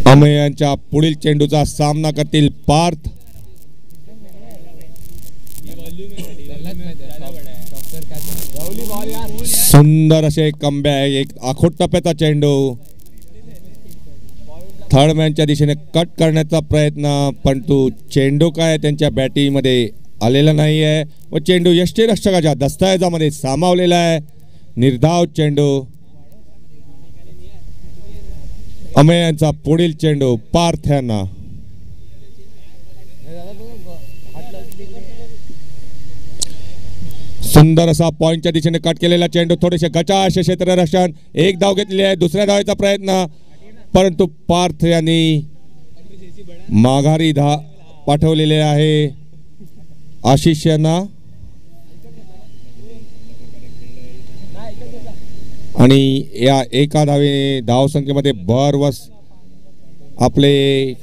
अमेय यांच्या पुढील चेंडूचा सामना करतील पार्थ. सुंदर असे कमबॅक, एक आखोट टप्प्याचा चेंडू थर्ड मॅनच्या दिशेने कट करण्याचा प्रयत्न, परंतु चेंडू काय त्यांच्या बॅटिंगमध्ये आलेला नाही आहे व चेंडू यष्टीरक्षकाच्या दस्तावेजामध्ये सामावलेला आहे. निर्धाव चेंडू. अमेय यांचा पुढील चेंडू पार्थ यांना. सुंदर असा पॉइंटच्या दिशेने कट केलेला चेंडू, थोडेसे गचाश क्षेत्ररक्षण, एक धाव घेतली आहे. दुसऱ्या धावेचा प्रयत्न, परंतु पार्थ यांनी माघारी पाठवलेले आहे आशिष यांना. आणि या एका धावसंख्येमध्ये भरवस आपले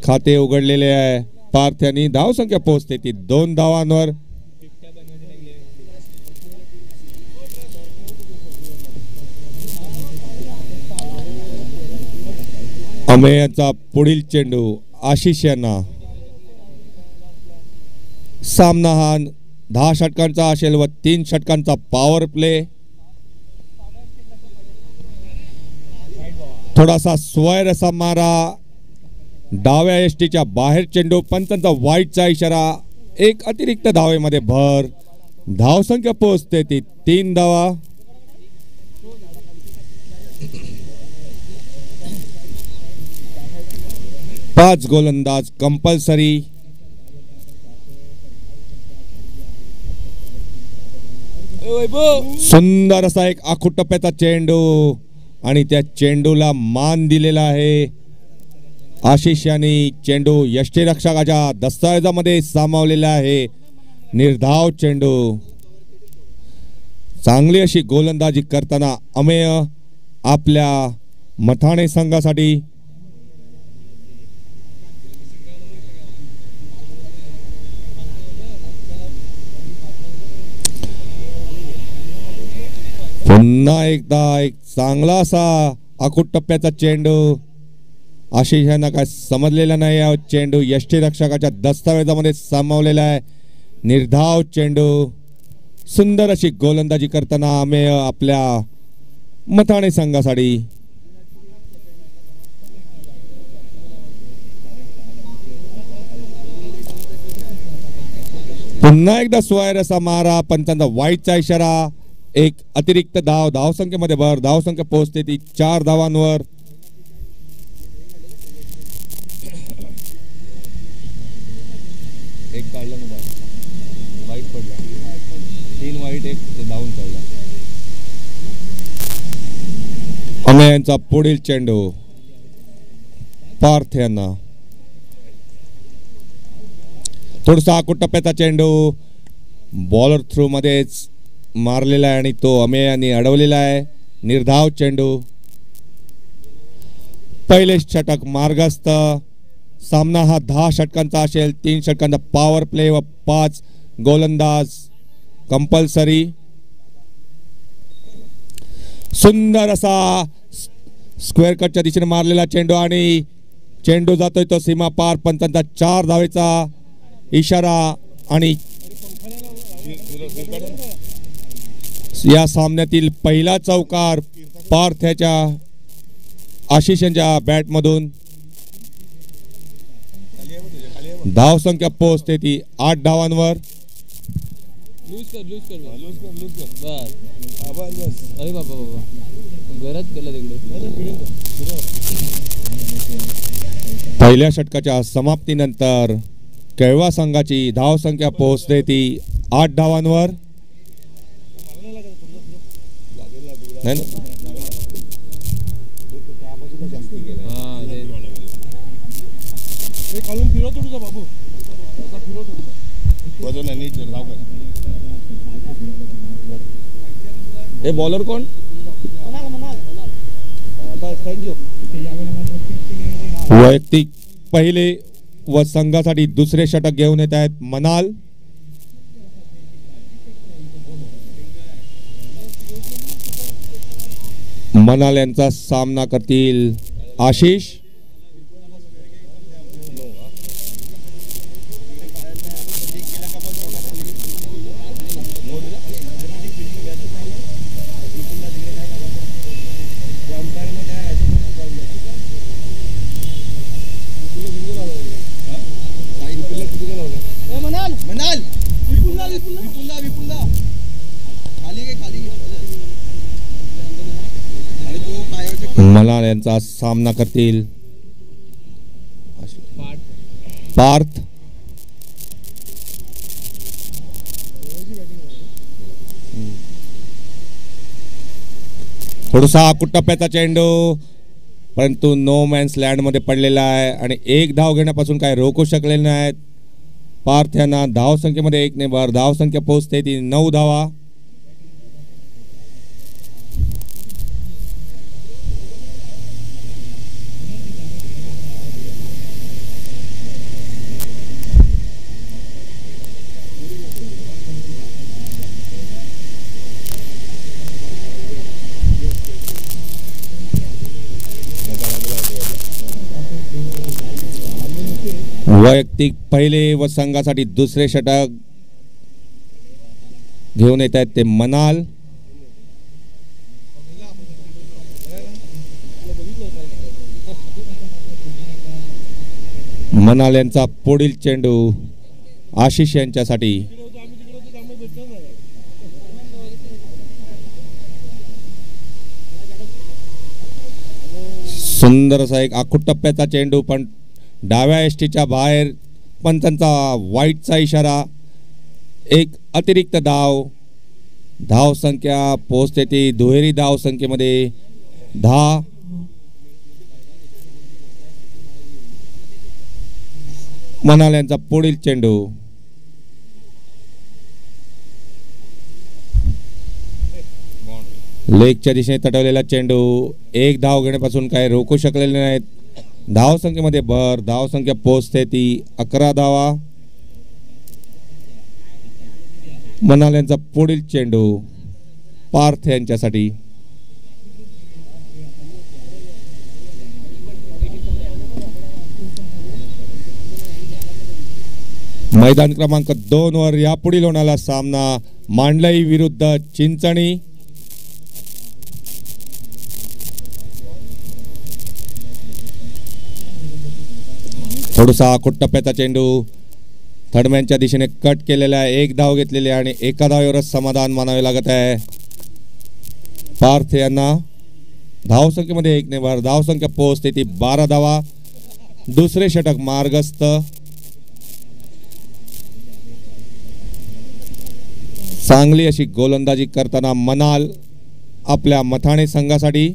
खाते उघडलेले आहे. पार्थ यांनी धावसंख्या पोहोचते ती 2 धावांवर. अमेय यांचा पुढील चेंडू आशिष यांना. सामना हा 10 षटकांचा असेल व 3 षटकांचा पॉवर प्ले. थोडासा स्वैर असा मारा, डाव्या एसटीच्या बाहेर चेंडू, पंचांचा वाईटचा इशारा, एक अतिरिक्त धावेमध्ये भर. धावसंख्या पोहोचते ती 3 धावा. पाच गोलंदाज कंपल्सरी. सुंदर असा एक आखूट टप्प्याचा चेंडू आणि त्या चेंडूला मान दिलेला आहे आशिष यांनी. चेंडू यष्टीरक्षकाच्या दस्तावेजामध्ये सामावलेला आहे. निर्धाव चेंडू. चांगली अशी गोलंदाजी करताना अमेय आपल्या मथाणे संघासाठी. पुन्हा एकदा एक चांगला असा आखूट टप्प्याचा चेंडू. आशिष यांना काय समजलेला नाही. चेंडू यष्टीरक्षकाच्या दस्तावेजामध्ये सामावलेला आहे. निर्धाव चेंडू. सुंदर अशी गोलंदाजी करताना अमेय आपल्या मथाणे संघासाठी. पुन्हा एकदा स्वैर असा मारा, पंचांचा वाईटचा इशारा, एक अतिरिक्त धाव. धावसंख्येमध्ये भर. धावसंख्या पोहोचते ती 4 धावांवर. एक काढला ना, वाईट पडला. 3 वाईट, एक धावून काढला. अमेय यांचा पुढील चेंडू पार्थ यांना. थोडासा आखूट टप्प्याचा चेंडू बॉलर थ्रू मध्येच मारलेला आहे आणि तो अमेय यांनी अडवलेला आहे. निर्धाव चेंडू. पहिले षटक मार्गस्थ. सामना हा 10 षटकांचा असेल. 3 षटकांचा पॉवर प्ले व 5 गोलंदाज कंपल्सरी. सुंदर असा स्क्वेअर कटच्या दिशेने मारलेला चेंडू आणि चेंडू जातोय तो सीमा पार. पंचांचा 4 धावेचा इशारा आणि या सामन्यातील पहिला चौकार पार्थ्याच्या आशिष यांच्या बॅट मधून. धावसंख्या पोहोचते ती 8 धावांवर. पहिल्या षटकाच्या समाप्तीनंतर केळवा संघाची धावसंख्या पोहोचते ती 8 धावांवर. हे बॉलर कोण? वैयक्तिक पहिले व संघासाठी दुसरे षटक घेऊन येत आहेत मनाल. मनाल यांचा सामना करतील आशिष. मलाल यांचा सामना करतील पार्थ. थोडासा आकुट टप्प्याचा चेंडू, परंतु नो मॅन्स लँड मध्ये पडलेला आहे आणि एक धाव घेण्यापासून काय रोखू शकलेले नाहीत. पार्थ यांना धाव संख्येमध्ये 1 ने भर. धाव संख्या पोहोचते ती 9 धावा. वैयक्तिक पहिले व संघासाठी दुसरे षटक घेऊन येत आहेत ते मनाल. मनाल यांचा पुढील चेंडू आशिष यांच्यासाठी. सुंदर असा एक आखूट टप्प्याचा चेंडू, पण डाव्या एसटीच्या बाहेर. पंचांचा वाईटचा इशारा. एक अतिरिक्त धाव. धाव संख्या पोहोचते ती दुहेरी धाव संख्येमध्ये 10. मनाल यांचा पुढील चेंडू. लेगच्या दिशेने तटवलेला चेंडू. एक धाव घेण्यापासून काय रोखू शकलेले नाहीत. धाव संख्येमध्ये भर. धाव संख्या पोहोचते ती 11 धावा. मनाल यांचा पुढील चेंडू पार्थ यांच्यासाठी. मैदान क्रमांक 2 वर यापुढील होणारा सामना मांडलई विरुद्ध चिंचणी. थोडासा आखूट टप्प्याचा चेंडू थर्डमॅनच्या दिशेने कट केलेला आहे. एक धाव घेतलेली आणि एका धावेवरच समाधान मानावे लागत आहे. पार्थ यांना धाव संख्येमध्ये 1 ने भर. धाव संख्या पोहोचते ती 12 धावा. दुसरे षटक मार्गस्थ. चांगली अशी गोलंदाजी करताना मनाल आपल्या मथाणे संघासाठी.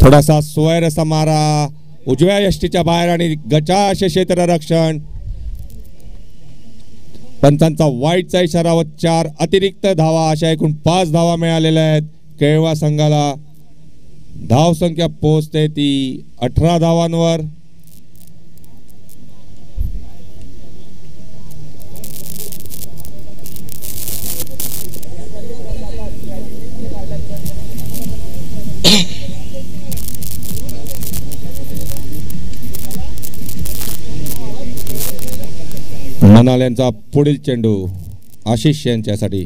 थोडासा स्वैर असा मारा उजव्या यष्टीच्या बाहेर आणि गचा असे क्षेत्ररक्षण. पंचांचा वाईटचा इशारा व 4 अतिरिक्त धावा. अशा एकूण 5 धावा मिळालेल्या आहेत केळवा संघाला. धाव संख्या पोहोचते ती 18 धावांवर. मनाल यांचा पुढील चेंडू आशिष यांच्यासाठी.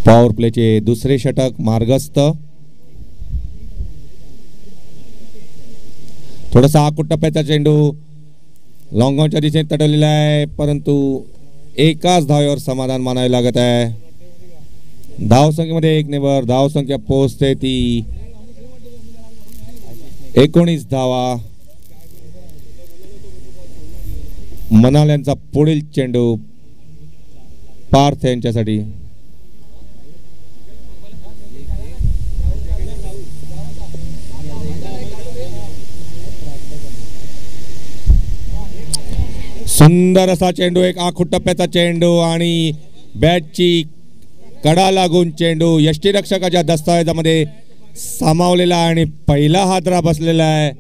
पॉवर प्लेचे दुसरे षटक मार्गस्थ. थोडासा आखूट टप्प्याचा चेंडू लॉंगॉनच्या दिशेने तटवलेला आहे, परंतु एकाच धावेवर समाधान मानावे लागत आहे. धाव संख्येमध्ये 1 ने भर. धाव संख्या पोहोचते ती 19 धावा. मनाल यांचा पुढील चेंडू पार्थ यांच्यासाठी. सुंदर असा चेंडू. एक आखूट टप्प्याचा चेंडू आणि बॅटची कडा लागून चेंडू यष्टीरक्षकाच्या दस्तावेजामध्ये सामावलेला आणि पहिला हादरा बसलेला आहे.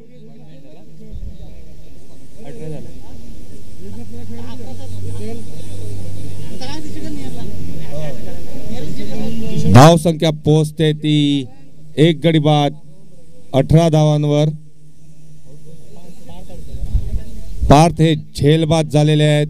धाव संख्या पोहोचते ती 1 गडी बाद 18 धावांवर. पार्थ हे झेलबाद झालेले आहेत.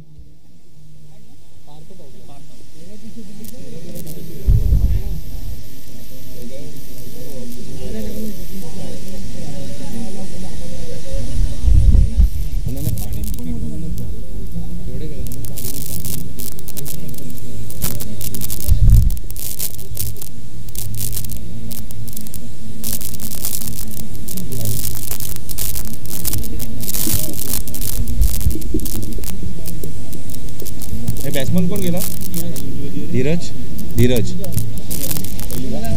धीरज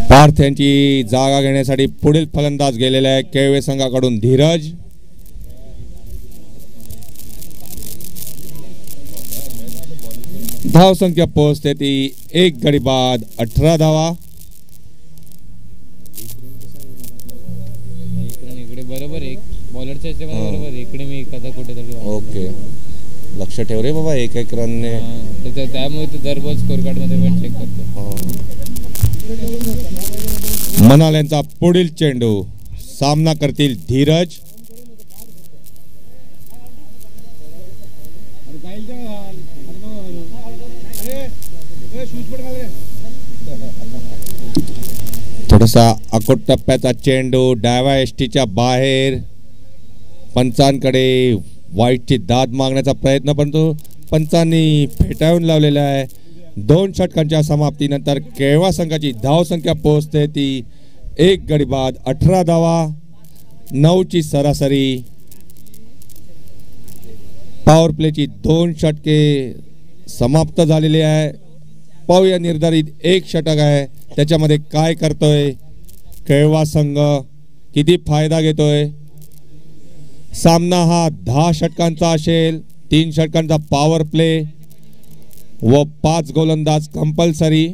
पार्थ यांची जागा घेण्यासाठी पुढील फलंदाज गेलेला आहे केळवे संघाकडून धीरज. धाव संख्या पोहोचते ती 1 गडी बाद 18 धावा. इकडे बरोबर एक बॉलरच्या बरोबर इकडे मी एखादा कुठेतरी ओके लक्ष ठेव रे बाबा एक रनने त्यामुळे ते दररोज स्कोर कार्ड मध्ये पण चेक करतो. मनाल यांचा पुढील चेंडू सामना करतील धीरज. थोडासा अकोट टप्प्याचा चेंडू डाव्या एसटीच्या बाहेर. पंचांकडे वाईटची दाद मागण्याचा प्रयत्न परंतु पंचांनी फेटाळून लावलेला आहे. 2 षटकांच्या समाप्तीनंतर केळवा संघाची धाव संख्या पोहोचते ती 1 गडी बाद 18 धावा. 9ची सरासरी. पॉवर प्लेची 2 षटके समाप्त झालेली आहे. पाहूया निर्धारित 1 षटक आहे त्याच्यामध्ये काय करतोय केळवा संघ, किती फायदा घेतोय. सामना हा 10 षटकांचा असेल. 3 षटकांचा पॉवर प्ले व 5 गोलंदाज कंपल्सरी.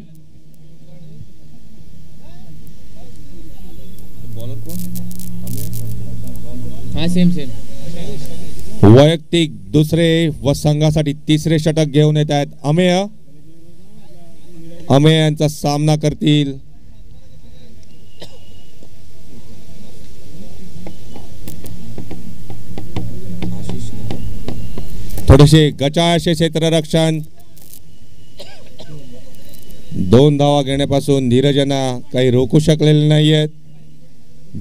वैयक्तिक दुसरे व संघासाठी तिसरे षटक घेऊन येत आहेत अमेय. अमेय यांचा सामना करतील थोडेसे गचाळ असे क्षेत्ररक्षण. 2 धावा घेण्यापासून धीरज यांना काही रोखू शकलेले नाहीयेत.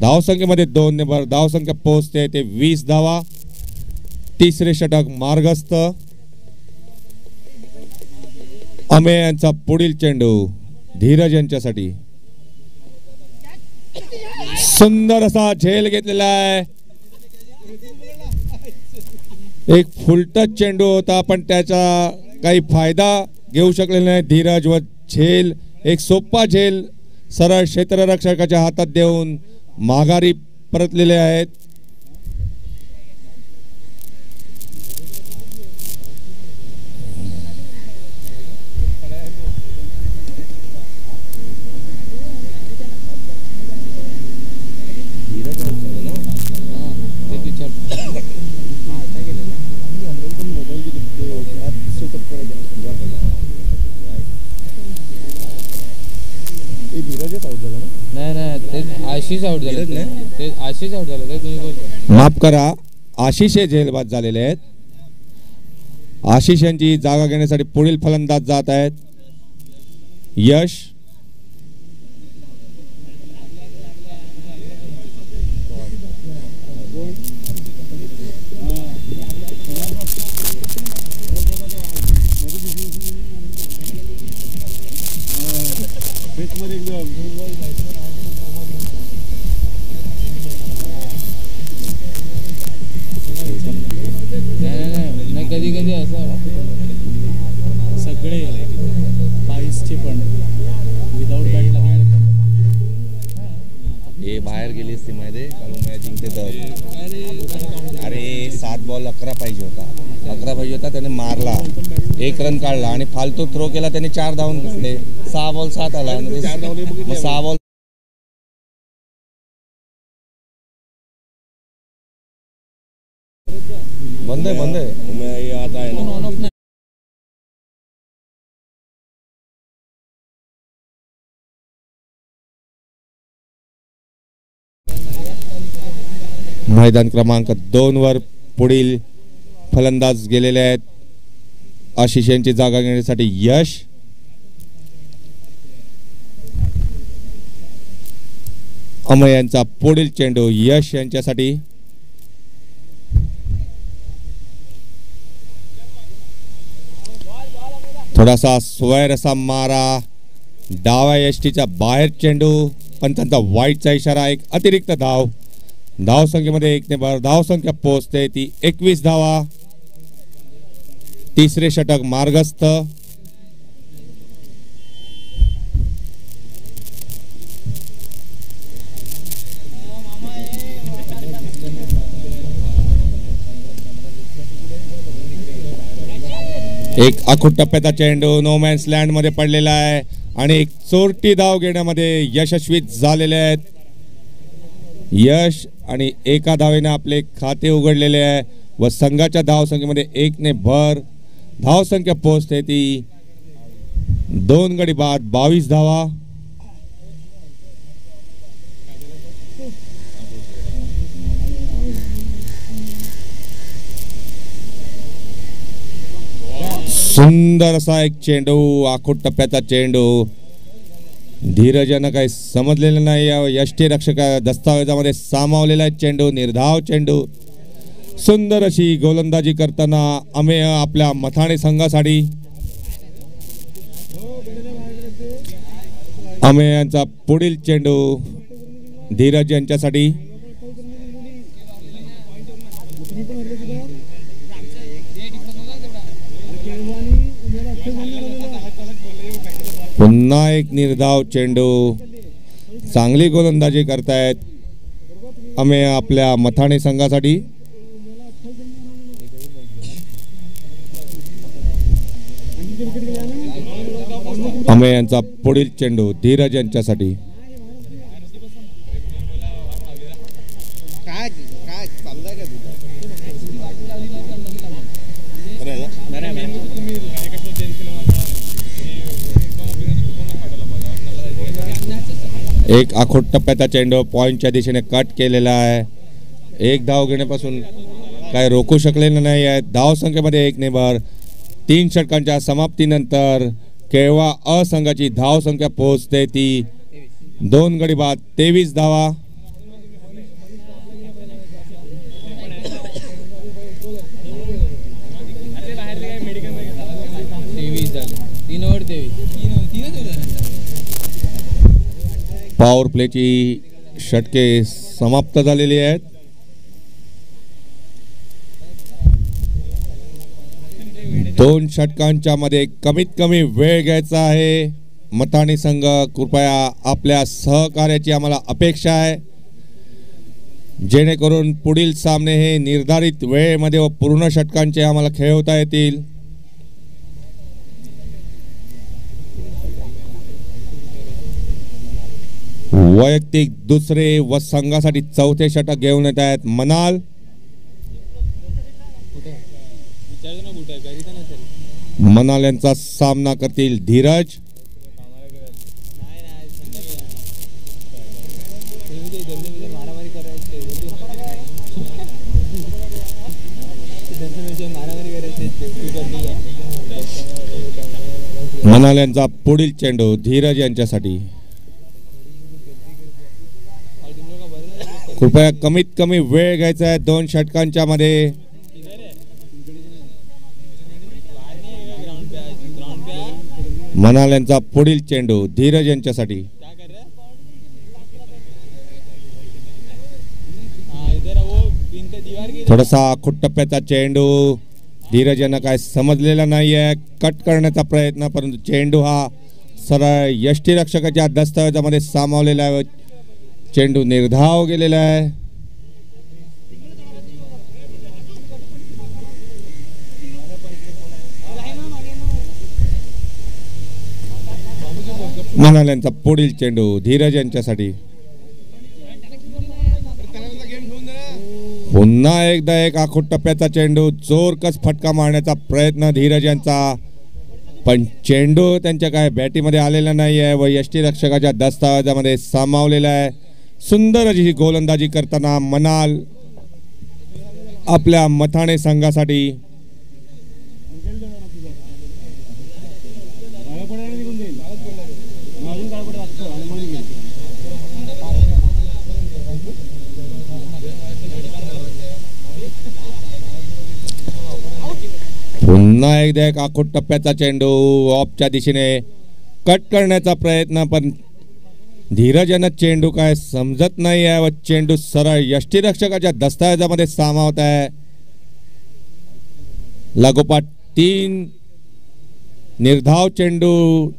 धावसंख्येमध्ये 2 ने भर धावसंख्या पोहोचते ते 20 धावा. तिसरे षटक मार्गस्थ. अमेय यांचा पुढील चेंडू धीरज यांच्यासाठी. सुंदर असा झेल घेतलेला आहे. एक फुलटच चेंडू होता पण त्याचा काही फायदा घेऊ शकलेला नाही धीरज व झेल एक सोपा झेल सरळ क्षेत्ररक्षकाच्या हातात देऊन माघारी परतलेले आहेत. आशिष आउट झाला. आशिष आउट झाला तुम्ही बोल. माफ करा, आशिष हे झेलबाद झालेले आहेत. आशिष यांची जागा घेण्यासाठी पुढील फलंदाज जात आहेत यश. कधी कधी असं सगळे 22चे पण विदाउट बॅट हे बाहेर गेली असती माहिती कारण मॅच जिंकते तर. अरे 7 बॉल 11 पाहिजे होता त्याने मारला 1 रन काढला आणि फालतू थ्रो केला त्याने 4 धावून घेतले. 6 बॉल 7 आला 6 बॉल बंद आहे आता आहे ना. मैदान क्रमांक 2 वर पुढील फलंदाज गेलेले आहेत. आशिष यांची जागा घेण्यासाठी यश. अमय यांचा पुढील चेंडू यश यांच्यासाठी. थोडासा स्वैर असा मारा डाव्या एसटीच्या बाहेर चेंडू पण त्यांचा वाईटचा इशारा. एक अतिरिक्त धाव. धाव संख्येमध्ये 1 ने भर धाव संख्या पोहोचते ती 21 धावा. तिसरे षटक मार्गस्थ. एक आखूड टप्प्याचा चेंडू नो मॅन्स लँड मध्ये पडलेला आहे आणि एक चोरटी धाव घेण्यामध्ये यशस्वी झालेले आहेत यश आणि एका धावेने आपले खाते उघडलेले आहे व संघाच्या धावसंख्येमध्ये 1 ने भर धावसंख्या पोहोचते ती 2 गडी बाद 22 धावा. सुंदर असा एक चेंडू आखूड टप्प्याचा चेंडू धीरजानं काही समजलेलं नाही या यष्टीरक्षक दस्तावेजामध्ये सामावलेला आहे चेंडू निर्धाव चेंडू सुंदर अशी गोलंदाजी करताना अमेय आपल्या मथाणे संघासाठी अमेय यांचा पुढील चेंडू धीरज यांच्यासाठी पुन्हा एक निर्धाव चेंडू चांगली गोलंदाजी करतायत अमेय आपल्या मथाणे संघासाठी अमेय यांचा पुढील चेंडू धीरज यांच्यासाठी एक आखूड टप्प्याचा चेंडू पॉइंटच्या दिशेने कट केलेला आहे एक धाव घेण्यापासून काय रोखू शकलेलं नाही आहे धाव संख्येमध्ये 1 ने भर 3 षटकांच्या समाप्तीनंतर केळवा अ संघाची धाव संख्या पोहोचते ती 2 गडी बाद 23 धावा. पॉवर प्लेची षटके समाप्त झालेली आहेत. दोन षटकांच्या मध्ये कमीत कमी वेळ घ्यायचा आहे मथाणे संघ कृपया आपल्या सहकार्याची आम्हाला अपेक्षा आहे जेणेकरून पुढील सामने हे निर्धारित वेळेमध्ये व पूर्ण षटकांचे आम्हाला खेळवता येतील. वैयक्तिक दुसरे व संघासाठी चौथे षटक घेऊन येत आहेत मनाल मनाल यांचा सामना करतील धीरज मनाल यांचा पुढील चेंडू धीरज यांच्यासाठी कृपया कमीत कमी वेळ घ्यायचा आहे 2 षटकांच्या मध्ये. मनाल यांचा पुढील चेंडू धीरज यांच्यासाठी थोडासा आखूड टप्प्याचा चेंडू धीरज यांना काय समजलेला नाही आहे कट करण्याचा प्रयत्न परंतु चेंडू हा सरळ यष्टीरक्षकाच्या दस्तावेजामध्ये सामावलेला आहे चेंडू निर्धाव गेलेला आहे. मनाल यांचा पुढील चेंडू धीरज यांच्यासाठी पुन्हा एकदा एक आखूड टप्प्याचा चेंडू जोरकस फटका मारण्याचा प्रयत्न धीरज यांचा पण चेंडू त्यांच्या काय बॅटीमध्ये आलेला नाही आहे व यष्टीरक्षकाच्या दस्तावेजामध्ये सामावलेला आहे. सुंदर अशी गोलंदाजी करताना मनाल आपल्या मथाणे संघासाठी पुन्हा एकदा एक आखूड टप्प्याचा चेंडू ऑफच्या दिशेने कट करण्याचा प्रयत्न पण धीरज यांना चेंडू काय समजत नाही आहे व चेंडू सरळ यष्टीरक्षकाच्या दस्तावेजामध्ये सामावत आहे. लागोपाठ 3 निर्धाव चेंडू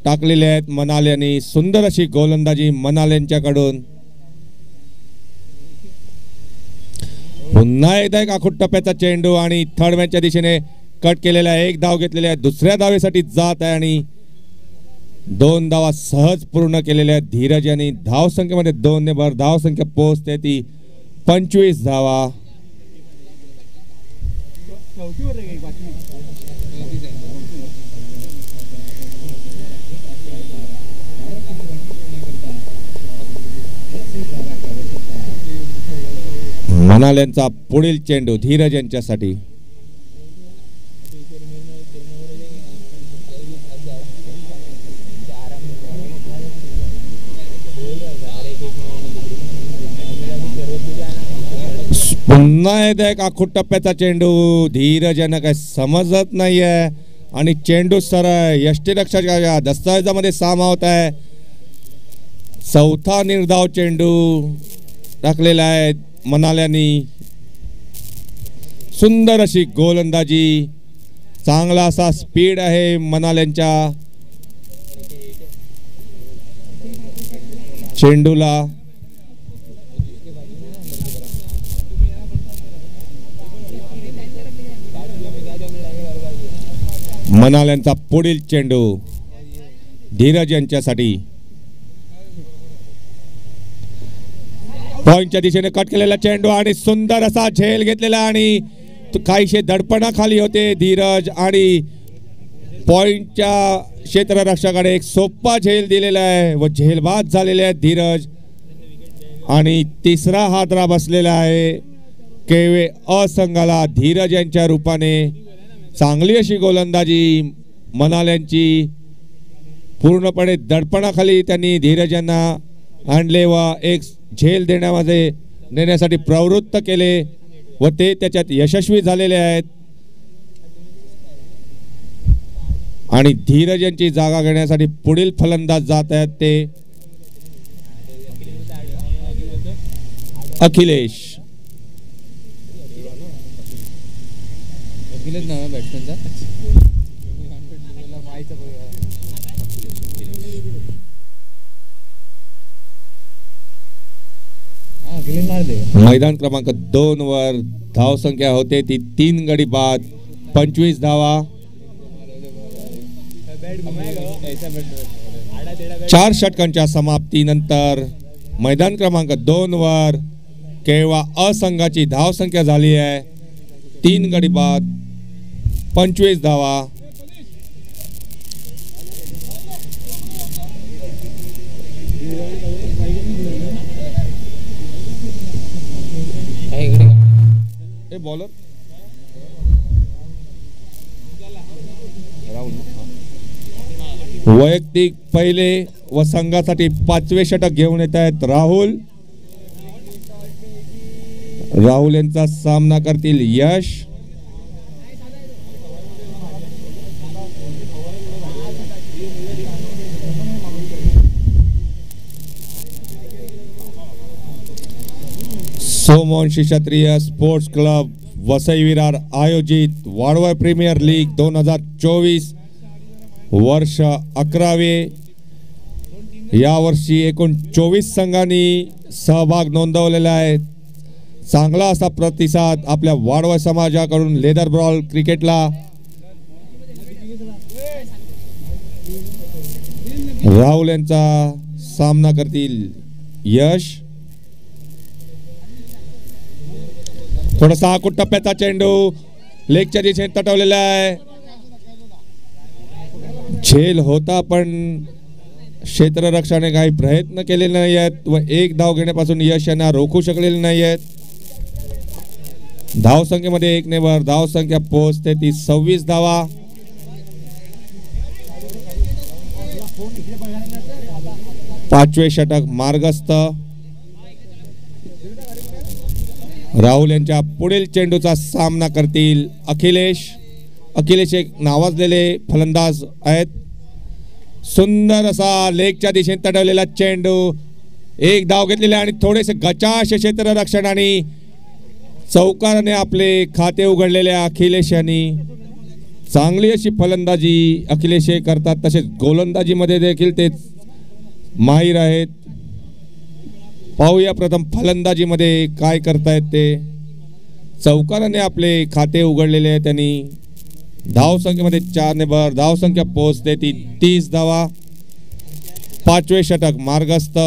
टाकलेले आहेत मनाल यांनी सुंदर अशी गोलंदाजी मनाल यांच्याकडून. पुन्हा एकदा एक आखूड टप्प्याचा चेंडू आणि थर्ड मॅचच्या दिशेने कट केलेला आहे, 1 धाव घेतलेली आहे, दुसऱ्या धावेसाठी जात आहे आणि 2 धावा सहज पूर्ण केलेल्या आहेत धीरज यांनी. धावसंख्येमध्ये 2 ने भर धावसंख्या पोहोचते ती 25 धावा. मनाल्यांचा पुढील चेंडू धीरज यांच्यासाठी. पुन्हा एकदा एक आखूट टप्प्याचा चेंडू. धीरज यांना काही समजत नाहीये आणि चेंडू सरळ यष्टीरक्षकाच्या दस्तावेजामध्ये सामावत आहे. चौथा निर्धाव चेंडू टाकलेला आहे मनाल्यांनी. सुंदर अशी गोलंदाजी, चांगला असा स्पीड आहे मनाल्यांच्या चेंडूला. मनाल्यांचा पुढील चेंडू धीरज यांच्यासाठी. पॉइंटच्या दिशेने कट केलेला चेंडू आणि सुंदर असा झेल घेतलेला आणि काहीशे दडपणाखाली होते धीरज आणि पॉइंटच्या क्षेत्ररक्षकाने एक सोपा झेल दिलेला आहे व झेलबाद झालेले आहेत धीरज. आणि तिसरा हादरा बसलेला आहे केवे असंघाला धीरज यांच्या रूपाने. चांगली अशी गोलंदाजी मनाल्यांची, पूर्णपणे दडपणाखाली त्यांनी धीरज यांना आणले व एक झेल देण्यासाठी प्रवृत्त केले व ते त्याच्यात यशस्वी झालेले आहेत. आणि धीरज यांची जागा घेण्यासाठी पुढील फलंदाज जात आहेत ते अखिलेश. अखिलेश नाव आहे बॅट्समॅनचा. मैदान क्रमांक 2 वर धावसंख्या होते ती 3 गडी बाद 25 धावा. 4 षटकांच्या समाप्तीनंतर मैदान क्रमांक 2 वर केवळ असंघाची धावसंख्या झाली आहे 3 गडी बाद 25 धावा. बॉलर वैयक्तिक पहिले व संघासाठी 5वे षटक घेऊन येत आहेत राहुल. राहुल यांचा सामना करतील यश. सोमवंशी क्षत्रिय स्पोर्ट्स क्लब वसई विरार आयोजित वाडवळ प्रीमियर लीग 2024 वर्ष 11वे. यावर्षी एकूण 24 संघांनी सहभाग नोंदवलेला आहे. चांगला असा प्रतिसाद आपल्या वाडवळ समाजाकडून लेदर बॉल क्रिकेटला. राहुल यांचा सामना करतील यश. थोडासा आखूट टप्प्याचा चेंडू लेगच्या दिशेने तटवलेला आहे. झेल होता पण क्षेत्ररक्षकाने काही प्रयत्न केलेले नाही आहेत व 1 धाव घेण्यापासून यश यांना रोखू शकलेले नाही आहेत. धावसंख्येमध्ये 1 ने भर धावसंख्या पोहोचते ती 26 धावा. पाचवे षटक मार्गस्थ. राहुल यांच्या पुढील चेंडूचा सामना करतील अखिलेश. अखिलेश एक नावाजलेले फलंदाज आहेत. सुंदर असा लेगच्या दिशेने तडवलेला चेंडू. 1 धाव घेतलेला आणि थोडेसे गचाश क्षेत्ररक्षण आणि चौकाराने आपले खाते उघडलेल्या अखिलेश यांनी. चांगली अशी फलंदाजी अखिलेश हे करतात, तसेच गोलंदाजीमध्ये देखील ते माहिर आहेत. पाहूया प्रथम फलंदाजीमध्ये काय करतायत ते. चौकाराने आपले खाते उघडलेले आहे त्यांनी. धावसंख्येमध्ये 4 ने भर. धावसंख्या पोहोचते ती 30 धावा. 5वे षटक मार्गस्थ.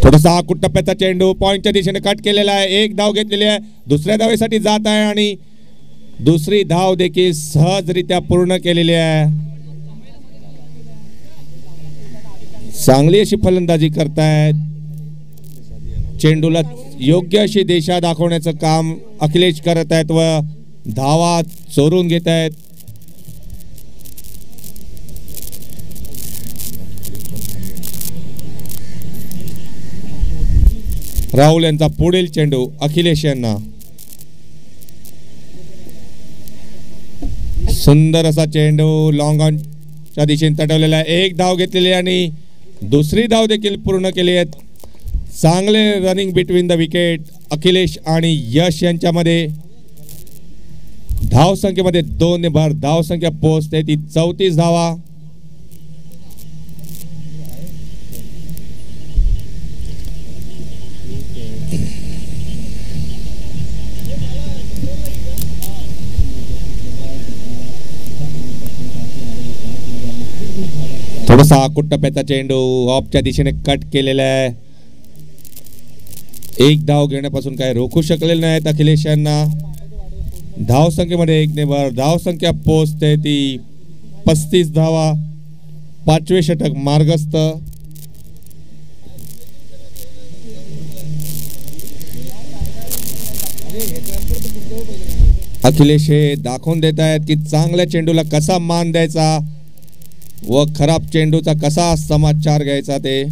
थोडासा टप्प्याचा चेंडू पॉइंटच्या दिशेने कट केलेला आहे. एक धाव घेतलेली आहे. दुसऱ्या धावेसाठी जात आहे आणि दुसरी धाव देखील सहजरित्या पूर्ण केलेली आहे. चांगली अशी फलंदाजी करतायत. चेंडूला योग्य अशी दिशा दाखवण्याचं काम अखिलेश करत आहेत व धावा चोरून घेत आहेत. राहुल यांचा पुढील चेंडू अखिलेश यांना. सुंदर असा चेंडू लॉंग ऑनच्या दिशेने तटवलेला आहे. एक धाव घेतलेली आणि दुसरी धाव देखील पूर्ण केली आहे. चांगले running between the wicket Akhilesh आणि यश यांच्यामध्ये. धावसंख्येमध्ये 2 ने भर. धावसंख्या पोहोचते ती 34 धावा. थोडासा टप्प्याचा चेंडू ऑफच्या दिशेने कट केलेला आहे. एक धाव घेण्यापासून काय रोखू शकलेले नाहीत अखिलेश यांना. धावसंख्येमध्ये 1 ने भर. धावसंख्या पोहोचते ती 35 धावा. 5वे षटक मार्गस्थ. अखिलेश हे दाखवून देत आहेत की चांगल्या चेंडूला कसा मान द्यायचा व खराब चेंडूचा कसा समाचार घ्यायचा ते.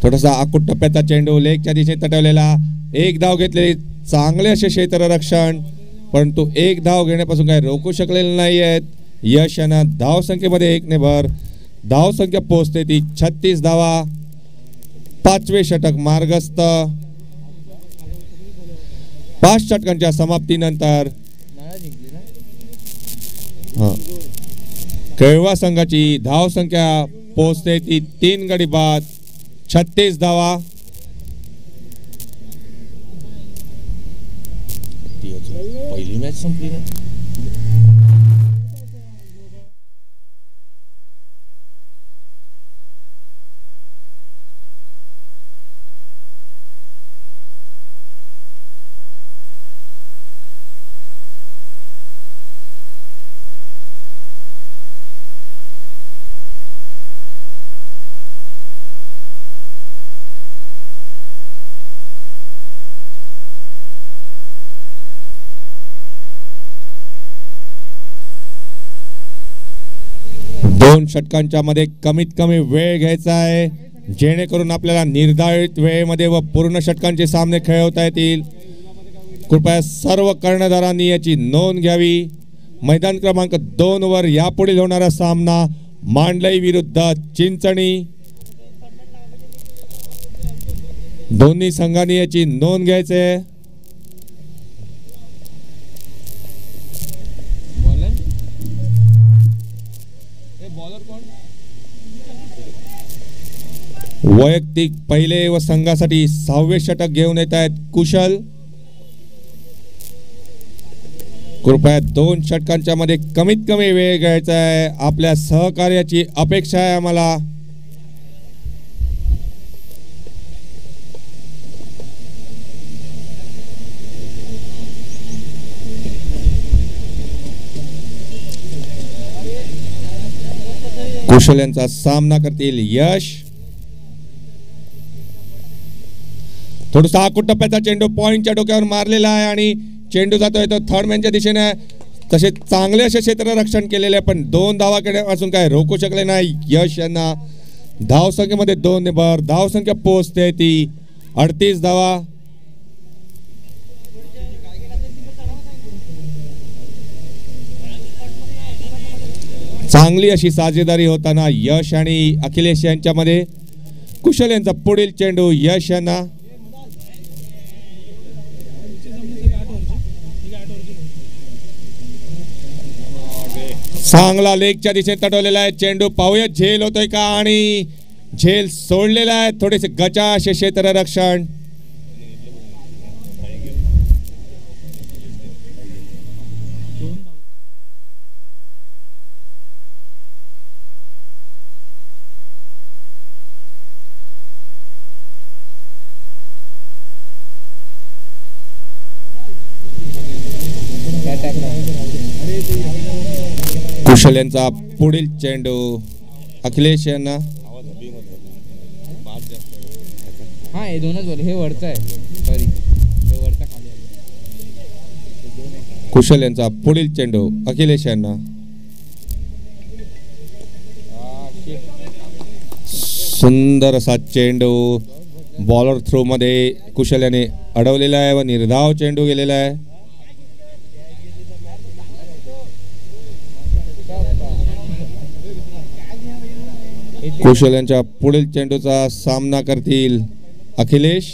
थोडासा टप्प्याचा चेंडू लेगच्या दिशेने तटवलेला. एक धाव घेतलेली. चांगले असे क्षेत्ररक्षण परंतु एक धाव घेण्यापासून काही रोखू शकलेले नाही आहेत यश यांना. धावसंख्येमध्ये 1 ने भर. धावसंख्या पोहोचते ती 36 धावा. 5वे षटक मार्गस्थ. 5 षटकांच्या समाप्तीनंतर केळवा संघाची धावसंख्या पोहोचते ती 3 गडी बाद 36 धावा. पहिली मॅच संपली ना. दोन षटकांच्या मध्ये कमीत कमी वेळ घ्यायचा आहे जेणेकरून आपल्याला निर्धारित वेळेमध्ये व पूर्ण षटकांचे सामने खेळवता येतील. कृपया सर्व कर्णधारांनी याची नोंद घ्यावी. मैदान क्रमांक 2 वर यापुढील होणारा सामना मांडलई विरुद्ध चिंचणी. दोन्ही संघांनी याची नोंद घ्यायची आहे. वैयक्तिक पहिले व संघासाठी 6वे षटक घेऊन येत आहेत कुशल. कृपया 2 षटकांच्या मध्ये कमीत कमी वेळ घ्यायचा आहे. आपल्या सहकार्याची अपेक्षा आहे आम्हाला. कुशल यांचा सामना करतील यश. थोडासा टप्प्याचा चेंडू पॉइंटच्या डोक्यावर मारलेला आहे आणि चेंडू जातोय तो थर्ड मॅनच्या दिशेने. तसे चांगले असे क्षेत्ररक्षण केलेले आहे पण 2 धावा घेण्यापासून काय रोखू शकले नाही यश यांना. धावसंख्येमध्ये 2 ने भर. धावसंख्या पोहोचते ती 38 धावा. चांगली अशी साजेदारी होताना यश आणि अखिलेश यांच्यामध्ये. कुशल यांचा पुढील चेंडू यश यांना. चांगला लेगच्या दिशेने तटवलेला आहे चेंडू. पाहूया झेल होतोय का आणि झेल सोडलेला आहे. थोडेसे गचा असे क्षेत्ररक्षण. कुशल यांचा पुढील चेंडू. अखिलेश यांना हा हे दोनच बॉल. हे वरचं आहे, सॉरी हे वरचा खाली आहे. कुशल यांचा पुढील चेंडू अखिलेश यांना. सुंदर असा चेंडू बॉलर थ्रो मध्ये कुशल याने अडवलेला आहे व निर्धाव चेंडू गेलेला आहे. कुशल यांच्या पुढील चेंडूचा सामना करतील अखिलेश.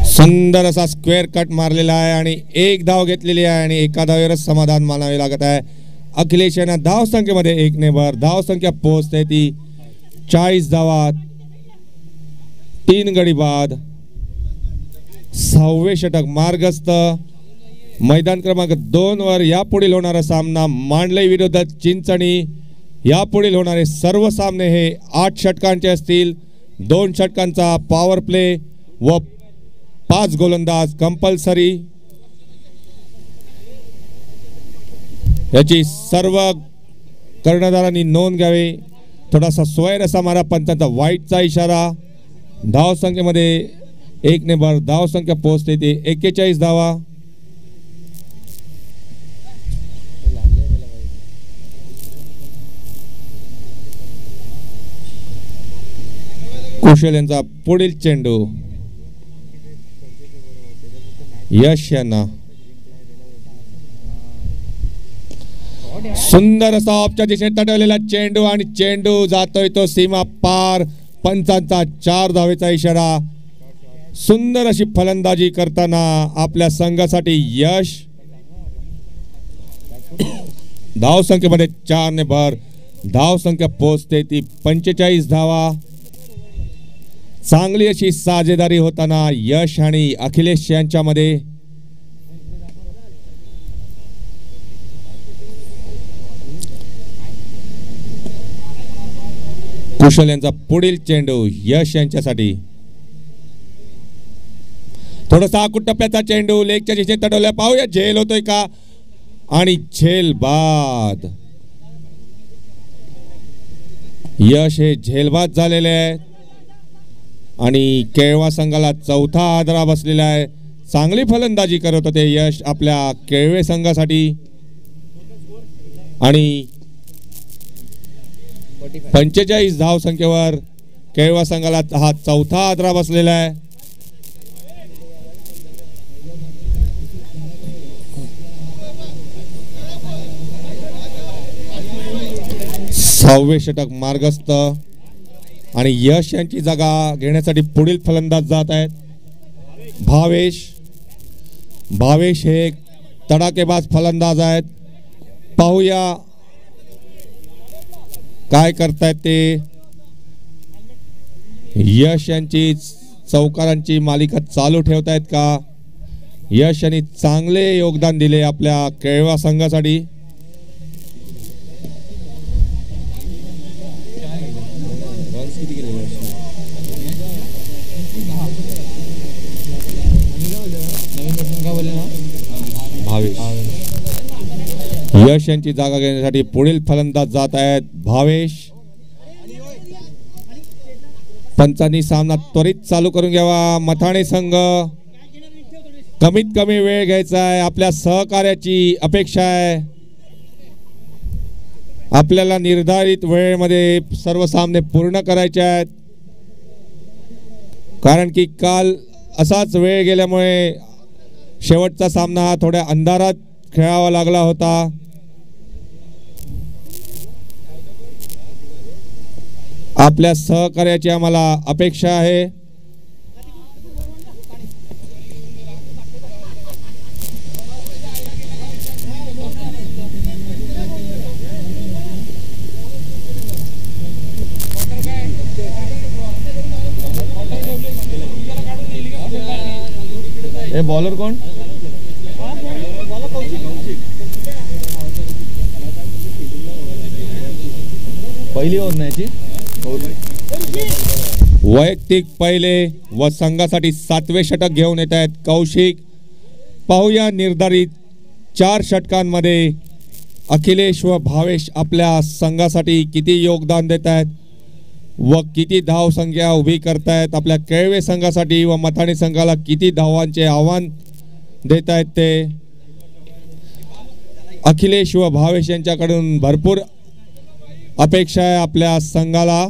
सुंदर असा स्क्वेअर कट मारलेला आहे आणि एक धाव घेतलेली आहे आणि एका धावेवरच समाधान मानावे लागत आहे. अखिलेश यांना धाव संख्येमध्ये 1 ने भर. धाव संख्या पोहोचते ती 40 धावा. 3 गडी बाद. 6वे षटक मार्गस्थ. मैदान क्रमांक 2 वर यापुढील होणारा सामना मांडलई विरुद्ध चिंचणी. यापुढील होणारे सर्व सामने हे 8 षटकांचे असतील. 2 षटकांचा पॉवर प्ले व 5 गोलंदाज कंपल्सरी. याची सर्व कर्णधारांनी नोंद घ्यावी. थोडासा स्वैर असा मारा पंचांचा वाईटचा इशारा. धाव संख्येमध्ये 1 ने भर. धाव संख्या पोहोचते ते 41 धावा. कुशल यांचा पुढील चेंडू यश यांना. सुंदर असा ऑफच्या दिशेने तटवलेला चेंडू आणि चेंडू जातोय तो सीमा पार. पंचांचा 4 धावेचा इशारा. सुंदर अशी फलंदाजी करताना आपल्या संघासाठी यश. धाव संख्येमध्ये 4 ने भर. धाव संख्या पोहोचते ती 45 धावा. चांगली अशी साजेदारी होताना यश आणि अखिलेश यांच्यामध्ये. कुशल यांचा पुढील चेंडू यश यांच्यासाठी. थोडासा आकुट टप्प्याचा चेंडू लेगच्या दिशेने तटवल्या. पाहूया झेल होतोय का आणि झेल बाद. यश हे झेलबाद झालेले आहे आणि केळवा संघाला 4था आदरा बसलेला आहे. चांगली फलंदाजी करत होते यश आपल्या केळवे संघासाठी आणि 45 धाव संख्येवर केळवा संघाला हा 4था आदरा बसलेला आहे. सहावे षटक मार्गस्थ आणि यश यांची जागा घेण्यासाठी पुढील फलंदाज जात आहेत भावेश हे तडाखेबाज फलंदाज आहेत. पाहूया काय करतायत ते. यश यांची चौकारांची मालिका चालू ठेवतायत का. यश यांनी चांगले योगदान दिले आपल्या केळवा संघासाठी. यश यांची जागा घेण्यासाठी पुढील फलंदाज जात आहेत भावेश. पंचांनी सामना त्वरित चालू करून घ्यावा. मथाणे संघ कमीत कमी वेळ घ्यायचा आहे. आपल्या सहकार्याची अपेक्षा आहे. आपल्याला निर्धारित वेळेमध्ये सर्व सामने पूर्ण करायचे आहेत कारण की काल असाच वेळ गेल्यामुळे शेवटचा सामना हा थोड्या अंधारात खेळावा लागला होता. आपल्या सहकार्याची आम्हाला अपेक्षा आहे. हे बॉलर कोण? पहिली ओव्हर नाही वैयक्तिक पहिले व संघासाठी 7वे षटक घेऊन येत आहेत कौशिक. पाहूया निर्धारित 4 षटकांमध्ये अखिलेश व भावेश आपल्या संघासाठी किती योगदान देत आहेत व किती धाव संख्या उभी करतायत. आपल्या केळवे संघासाठी व मथाणी संघाला किती धावांचे आव्हान देत आहेत ते. अखिलेश व भावेश यांच्याकडून भरपूर अपेक्षा आहे आपल्या संघाला.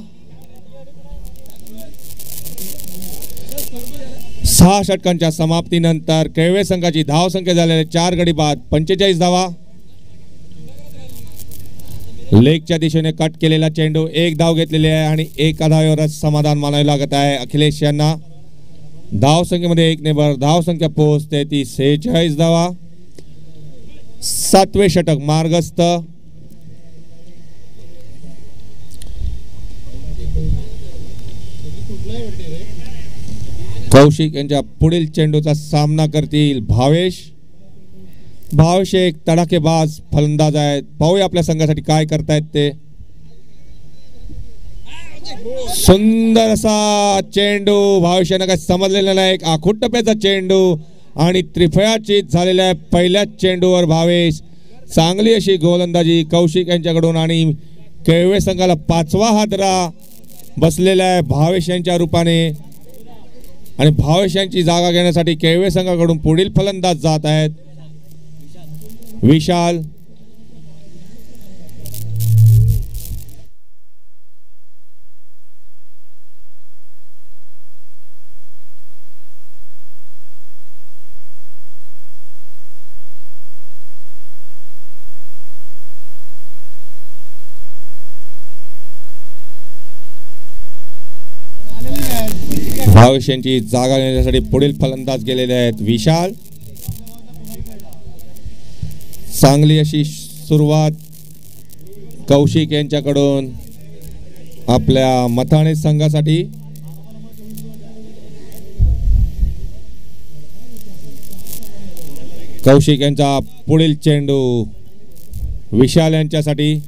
6 षटकांच्या समाप्तीनंतर केळवे संघाची धाव संख्या झालेली 4 गडी बाद 45 धावा. लेगच्या दिशेने कट केलेला चेंडू 1 धाव घेतलेली आहे आणि 1 धावेवरच समाधान मानावे लागत आहे अखिलेश यांना. धाव संख्येमध्ये 1 ने भर. धाव संख्या पोहोचते ती 46 धावा. 7वे षटक मार्गस्थ. कौशिक यांच्या पुढील चेंडूचा सामना करतील भावेश. भावेश एक तडाखेबाज फलंदाज आहेत. पाहूया आपल्या संघासाठी काय करतायत ते. सुंदर असा चेंडू भावेश यांना काय समजलेला नाही. एक आखूट टप्प्याचा चेंडू आणि त्रिफळाचीत झालेल्या आहे पहिल्याच चेंडूवर भावेश. चांगली अशी गोलंदाजी कौशिक यांच्याकडून आणि केळवे संघाला 5वा हादरा बसलेला आहे भावेश यांच्या रूपाने आणि भावेश यांची जागा घेण्यासाठी केळवे संघाकडून पुढील फलंदाज जात आहेत विशाल. भावेश यांची जागा घेण्यासाठी पुढील फलंदाज गेलेले आहेत विशाल. चांगली अशी सुरुवात कौशिक यांच्याकडून आपल्या मथाणे संघासाठी. कौशिक यांचा पुढील चेंडू विशाल यांच्यासाठी.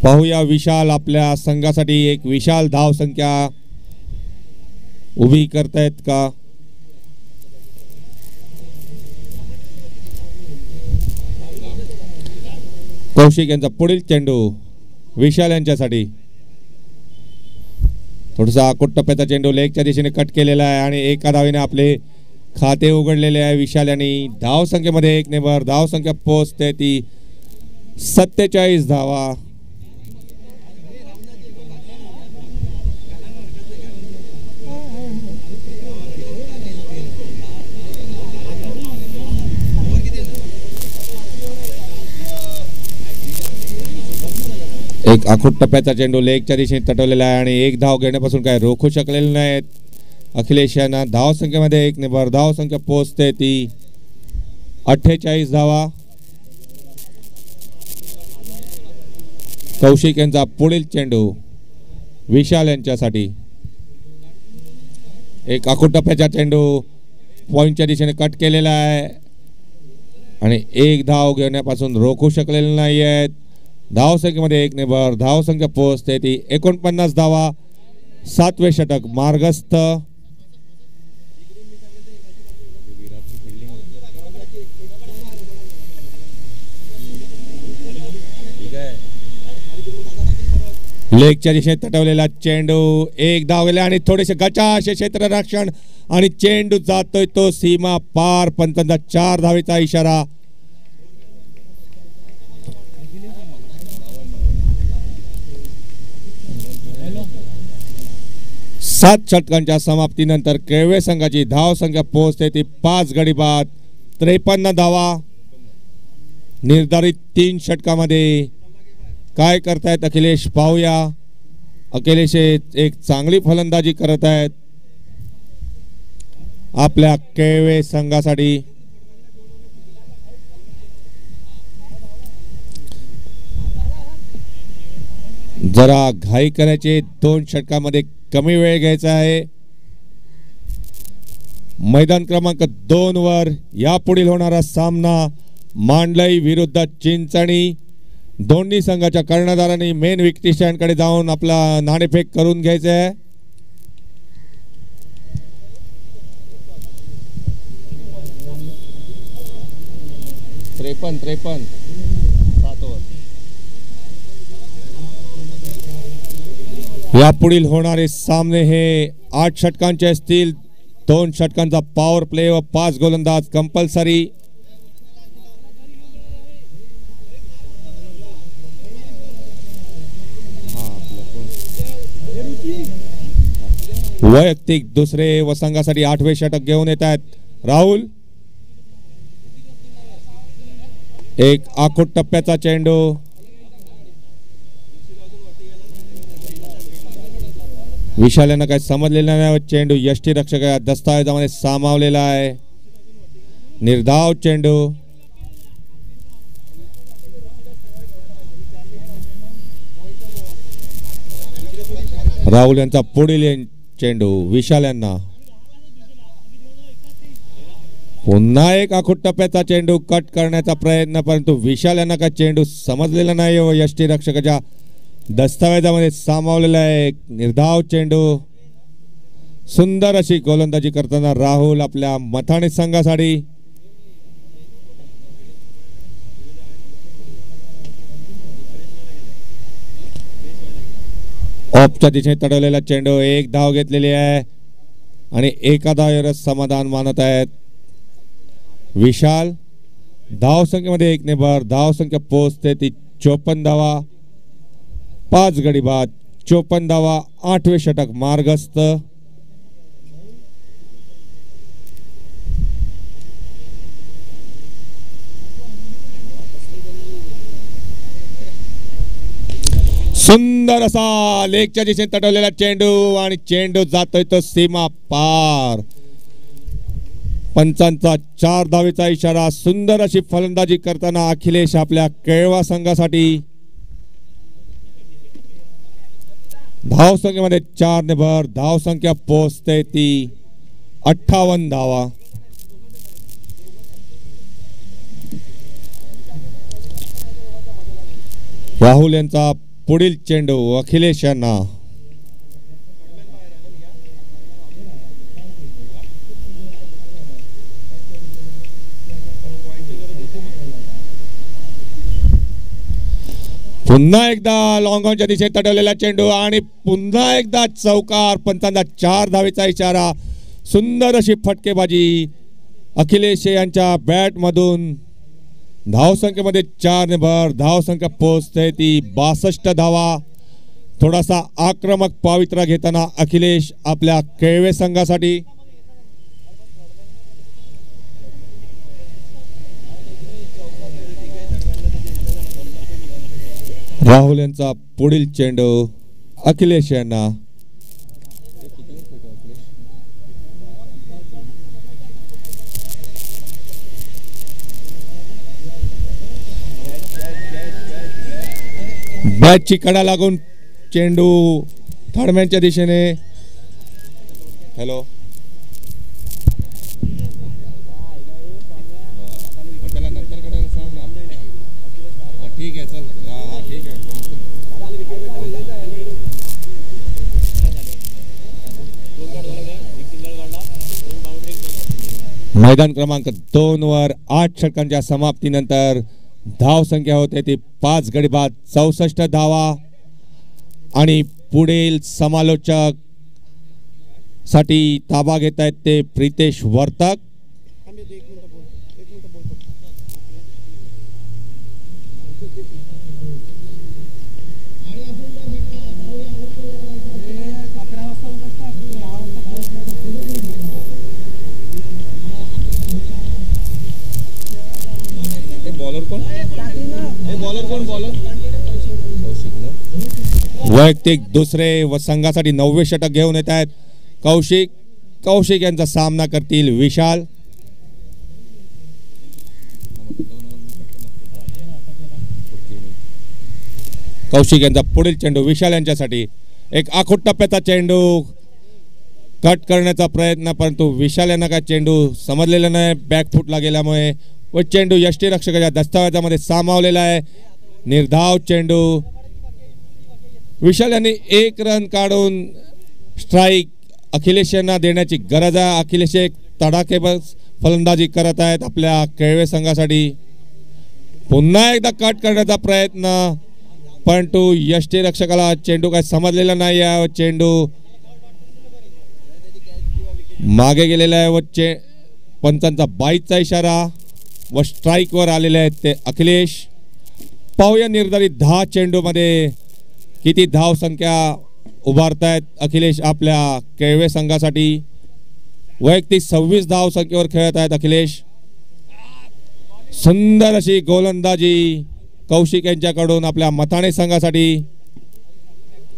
पाहूया विशाल आपल्या संघासाठी एक विशाल धाव संख्या उभी करतायत का. कौशिक यांचा पुढील चेंडू विशाल यांच्यासाठी. थोडासा आकुट टप्प्याचा चेंडू लेगच्या दिशेने कट केलेला आहे आणि 1 धावेने आपले खाते उघडलेले आहे विशाल यांनी. धाव संख्येमध्ये 1 ने भर. धाव संख्या पोहोचते ती 47 धावा. एक आखूट टप्प्याचा चेंडू लेगच्या दिशेने तटवलेला आहे आणि 1 धाव घेण्यापासून काय रोखू शकलेले नाहीत अखिलेश यांना. धाव संख्येमध्ये 1 ने भर. धाव संख्या पोहोचते ती 48 धावा. कौशिक यांचा पुढील चेंडू विशाल यांच्यासाठी. एक आखूट टप्प्याचा चेंडू पॉइंटच्या दिशेने कट केलेला आहे आणि 1 धाव घेण्यापासून रोखू शकलेले नाही आहेत. धाव संख्येमध्ये 1 ने भर. धाव संख्या पोहोचते ती 49 धावा. 7वे षटक मार्गस्थ. लेगच्या दिशेने तटवलेला चेंडू 1 धाव गेला आणि थोडेसे गचाशे क्षेत्ररक्षण आणि चेंडू जातोय तो सीमा पार. पंचांचा 4 धावेचा इशारा. 7 षटकांच्या समाप्तीनंतर केळवे संघाची धाव संख्या पोहोचते ती 5 गडी बाद 53 धावा. निर्धारित 3 षटकामध्ये काय करतायत अखिलेश पाहूया. अखिलेश एक चांगली फलंदाजी करत आहेत आपल्या केळवे संघासाठी. जरा घाई करायचे, 2 षटकामध्ये कमी वेळ घ्यायचा आहे. मैदान क्रमांक 2 वर यापुढील होणारा सामना मांडलई विरुद्ध चिंचणी. दोन्ही संघाच्या कर्णधारांनी मेन विकेट स्टँडकडे जाऊन आपला नाणेफेक करून घ्यायचे आहे. त्रेपन्न 7 ओव्हर. यापुढील होणारे सामने हे 8 षटकांचे असतील. 2 षटकांचा पॉवर प्ले व 5 गोलंदाज कंपल्सरी. वैयक्तिक दुसरे व संघासाठी 8वे षटक घेऊन येत आहेत राहुल. एक आखूट टप्प्याचा चेंडू. विशाल यांना काही समजलेला नाही. चेंडू यष्टीरक्षक दस्तावेजामध्ये सामावलेला आहे. निर्धाव चेंडू. राहुल यांचा पुढील चेंडू विशाल यांना. पुन्हा एक आखूट टप्प्याचा चेंडू कट करण्याचा प्रयत्न, परंतु विशाल यांना काय चेंडू समजलेला नाही व यष्टीरक्षकाच्या दस्तावेजामध्ये सामावलेला आहे. निर्धाव चेंडू. सुंदर अशी गोलंदाजी करताना राहुल आपल्या मथाणे संघासाठी. ऑफच्या दिशेने तडवलेला चेंडू. 1 धाव घेतलेली आहे आणि एका धावेवर समाधान मानत आहेत विशाल. धाव संख्येमध्ये 1 ने भर. धाव संख्या पोहोचते ती 54 धावा. 5 गडी बाद 54 धावा. 8वे षटक मार्गस्थ. सुंदर असा लेगच्या दिशेने तटवलेला चेंडू आणि चेंडू जातोय तो सीमा पार. पंचांचा 4 धावेचा इशारा. सुंदर अशी फलंदाजी करताना अखिलेश आपल्या केळवा संघासाठी. धाव संख्येमध्ये 4 ने भर. धाव संख्या पोहोचते ती 58 धावा. राहुल यांचा पुढील चेंडू अखिलेश यांना. पुन्हा एकदा लॉंग ऑनच्या दिशेने तटवलेला चेंडू आणि पुन्हा एकदा चौकार. पंचांचा 4 धावेचा इशारा. सुंदर अशी फटकेबाजी अखिलेश यांच्या बॅट मधून. धाव संख्येमध्ये 4 ने भर. धाव संख्या पोहोचते ती 62 धावा. थोडासा आक्रमक पवित्रा घेताना अखिलेश आपल्या केळवे संघासाठी. राहुल यांचा पुढील चेंडू अखिलेश यांना. बॅटची कडा लागून चेंडू थर्डमॅनच्या दिशेने. हॅलो ठीक आहे चल. हा ठीक आहे. मैदान क्रमांक 2 वर 8 षटकांच्या समाप्तीनंतर धाव संख्या होते ती 5 गडी बाद 64 धावा. आणि पुढील समालोचक साठी ताबा घेत आहेत ते प्रितेश वर्तक. बॉलर कोण? बॉलर कोण? बॉलर वैयक्तिक दुसरे व संघासाठी 9वे षटक घेऊन येत आहेत कौशिक यांचा सामना करतील विशाल. कौशिक यांचा पुढील चेंडू विशाल यांच्यासाठी. एक आखूट टप्प्याचा चेंडू कट करण्याचा प्रयत्न, परंतु विशाल यांना काय चेंडू समजलेला नाही बॅकफुटला गेल्यामुळे व चेंडू यष्टीरक्षकाच्या दस्तावेजामध्ये सामावलेला आहे. निर्धाव चेंडू. विशाल यांनी 1 रन काढून स्ट्राईक अखिलेश यांना देण्याची गरज आहे. अखिलेश एक तडाखेबंद फलंदाजी करत आहेत आपल्या केळवे संघासाठी. पुन्हा एकदा कट करण्याचा प्रयत्न, परंतु यष्टीरक्षकाला चेंडू काय समजलेला नाही आहे. चेंडू मागे गेलेला आहे व पंचांचा 22चा इशारा व स्ट्राईकवर आलेले आहेत ते अखिलेश. पाहूया निर्धारित 10 चेंडूमध्ये किती धाव संख्या उभारतायत अखिलेश आपल्या केळवे संघासाठी. वैयक्तिक 26 धाव संख्येवर खेळत आहेत अखिलेश. सुंदर अशी गोलंदाजी कौशिक यांच्याकडून आपल्या मथाणे संघासाठी.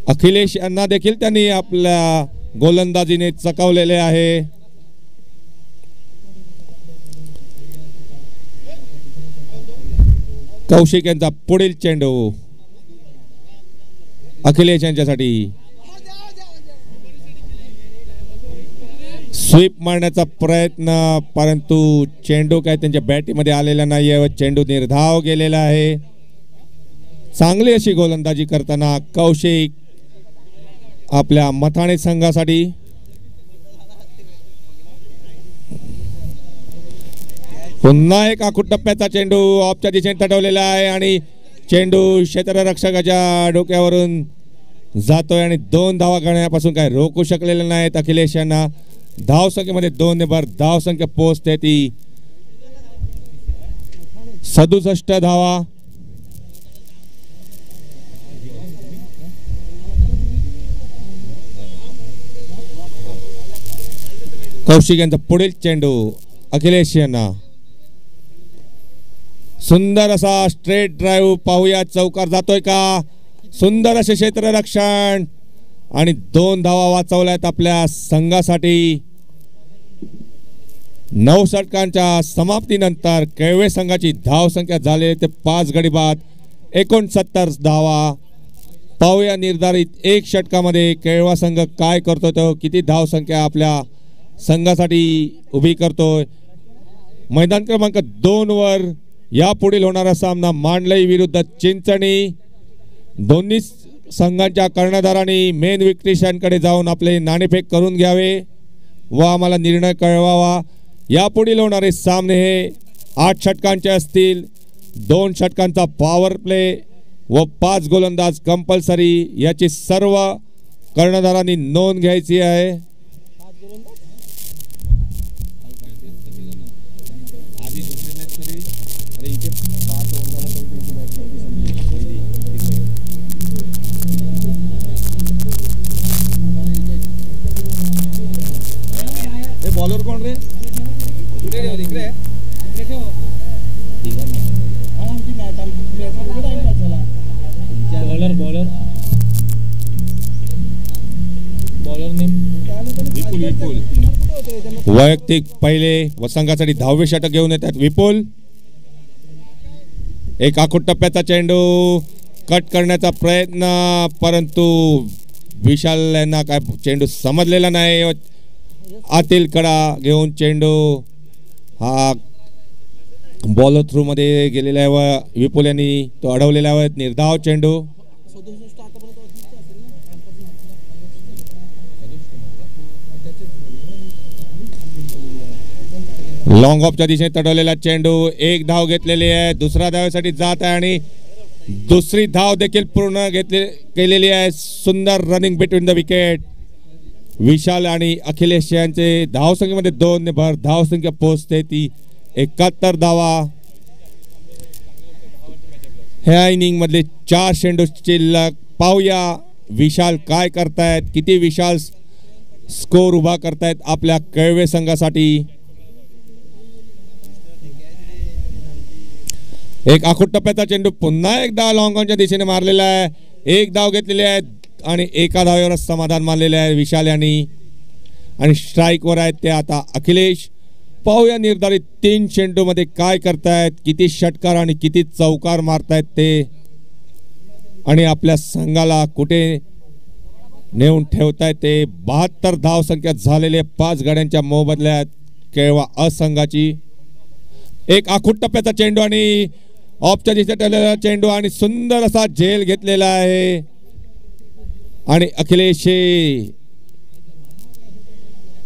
अखिलेश यांना देखील त्यांनी आपल्या गोलंदाजीने चकावलेले आहे. कौशिक यांचा पुढील चेंडू अखिलेश यांच्यासाठी. स्वीप मारण्याचा प्रयत्न, परंतु चेंडू काय त्यांच्या बॅटीमध्ये आलेला नाहीये व चेंडू निर्धाव गेलेला आहे. चांगली अशी गोलंदाजी करताना कौशिक आपल्या मथाणे संघासाठी. पुन्हा एक आखूट टप्प्याचा चेंडू ऑफच्या दिशेने तटवलेला आहे आणि चेंडू क्षेत्ररक्षकाच्या डोक्यावरून जातोय आणि 2 धावा करण्यापासून काय रोखू शकलेले नाहीत अखिलेश यांना. धाव संख्येमध्ये 2 ने भर धाव संख्या पोहोचते ती 67 धावा. कौशिक यांचा पुढील चेंडू अखिलेश यांना. सुंदर असा स्ट्रेट ड्राईव्ह. पाहूया चौकार जातोय का. सुंदर असे क्षेत्ररक्षण आणि 2 धावा वाचवल्यात आपल्या संघासाठी. 9 षटकांच्या समाप्तीनंतर केळवे संघाची धाव संख्या झाली ते 5 गडी बाद 69 धावा. पाहूया निर्धारित 1 षटकामध्ये केळवा संघ काय करतो, तो किती धाव संख्या आपल्या संघासाठी उभी करतोय. मैदान क्रमांक 2 वर यापुढील होणारा सामना मांडलई विरुद्ध चिंचणी. दोन्ही संघांच्या कर्णधारांनी मेन विक्रेत्यांकडे जाऊन आपले नाणेफेक करून घ्यावे व आम्हाला निर्णय कळवावा. यापुढील होणारे सामने हे 8 षटकांचे असतील. 2 षटकांचा पॉवर प्ले व 5 गोलंदाज कंपल्सरी याची सर्व कर्णधारांनी नोंद घ्यायची आहे. बॉलर कोण रे. इकडे वैयक्तिक पहिले व संघासाठी 10वे षटक घेऊन येतात विपुल. एक आखूट टप्प्याचा चेंडू कट करण्याचा प्रयत्न, परंतु विशाल यांना काय चेंडू समजलेला नाही. आतील कडा घेऊन चेंडू हा बॉल थ्रू मध्ये गेलेला आहे व विपुल यांनी तो अडवलेला आहे. निर्धाव चेंडू. लॉंग ऑफच्या दिशेने तडवलेला चेंडू. 1 धाव घेतलेली आहे. दुसऱ्या धावेसाठी जात आहे आणि दुसरी धाव देखील पूर्ण केलेली आहे. सुंदर रनिंग बिटवीन द विकेट. विशाल आणि अखिलेश यांचे धाव संख्येमध्ये 2 ने भर धाव संख्या पोहोचते ती 71 धावा. ह्या इनिंग मधले 4 चेंडू शिल्लक. पाहूया विशाल काय करतायत, किती विशाल स्कोर उभा करतायत आपल्या केळवे संघासाठी. एक आखूट टप्प्याचा चेंडू पुन्हा एकदा लॉंग ऑनच्या दिशेने मारलेला आहे. 1 धाव घेतलेली आहे. आणि एका धावेवरच समाधान मानलेले आहे विशाल यांनी आणि स्ट्राईकवर आहेत ते आता अखिलेश. पाहूया निर्धारित 3 चेंडूमध्ये काय करतायत, किती षटकार आणि किती चौकार मारतायत ते आणि आपल्या संघाला कुठे नेऊन ठेवतायत ते. 72 धाव संख्या झालेले 5 गाड्यांच्या मोबदल्यात केळवा असंघाची. एक आखूट टप्प्याचा चेंडू आणि ऑफच्या दिशेने ठेवलेला चेंडू आणि सुंदर असा झेल घेतलेला आहे आणि अखिलेश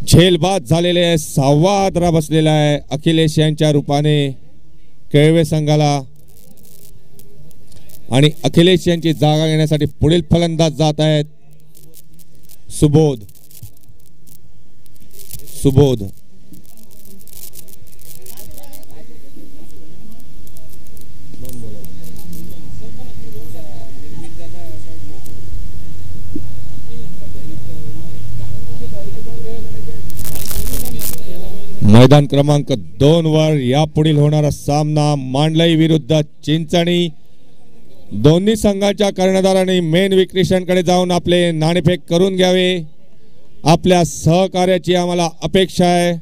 झेलबाद झालेले आहे. 6वा आदरा बसलेला आहे अखिलेश यांच्या रूपाने केळवे संघाला आणि अखिलेश यांची जागा घेण्यासाठी पुढील फलंदाज जात आहेत सुबोध. मैदान क्रमांक 2 वर यापुढील होणारा सामना मांडलाई विरुद्ध चिंचणी. दोन्ही संघाच्या कर्णधारांनी मेन विक्रेशांकडे जाऊन आपले नाणेफेक करून घ्यावे. आपल्या सहकार्याची आम्हाला अपेक्षा आहे.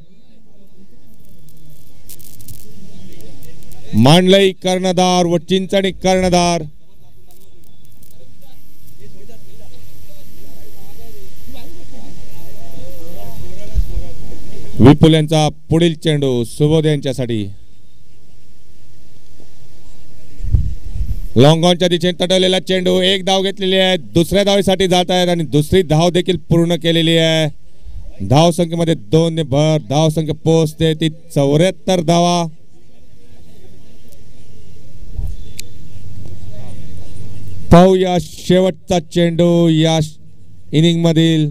मांडलाई कर्णधार व चिंचणी कर्णधार. विपुल यांचा पुढील चेंडू सुबोध यांच्यासाठी. लॉंग ऑनच्या दिशेने तटवलेला चेंडू. एक धाव घेतलेली आहे, दुसऱ्या धावेसाठी जात आहेत आणि दुसरी धाव देखील पूर्ण केलेली आहे. धाव संख्येमध्ये 2 ने भर. धाव संख्या पोहोचते ती 74 धावा. पाहूया शेवटचा चेंडू या इनिंग मधील.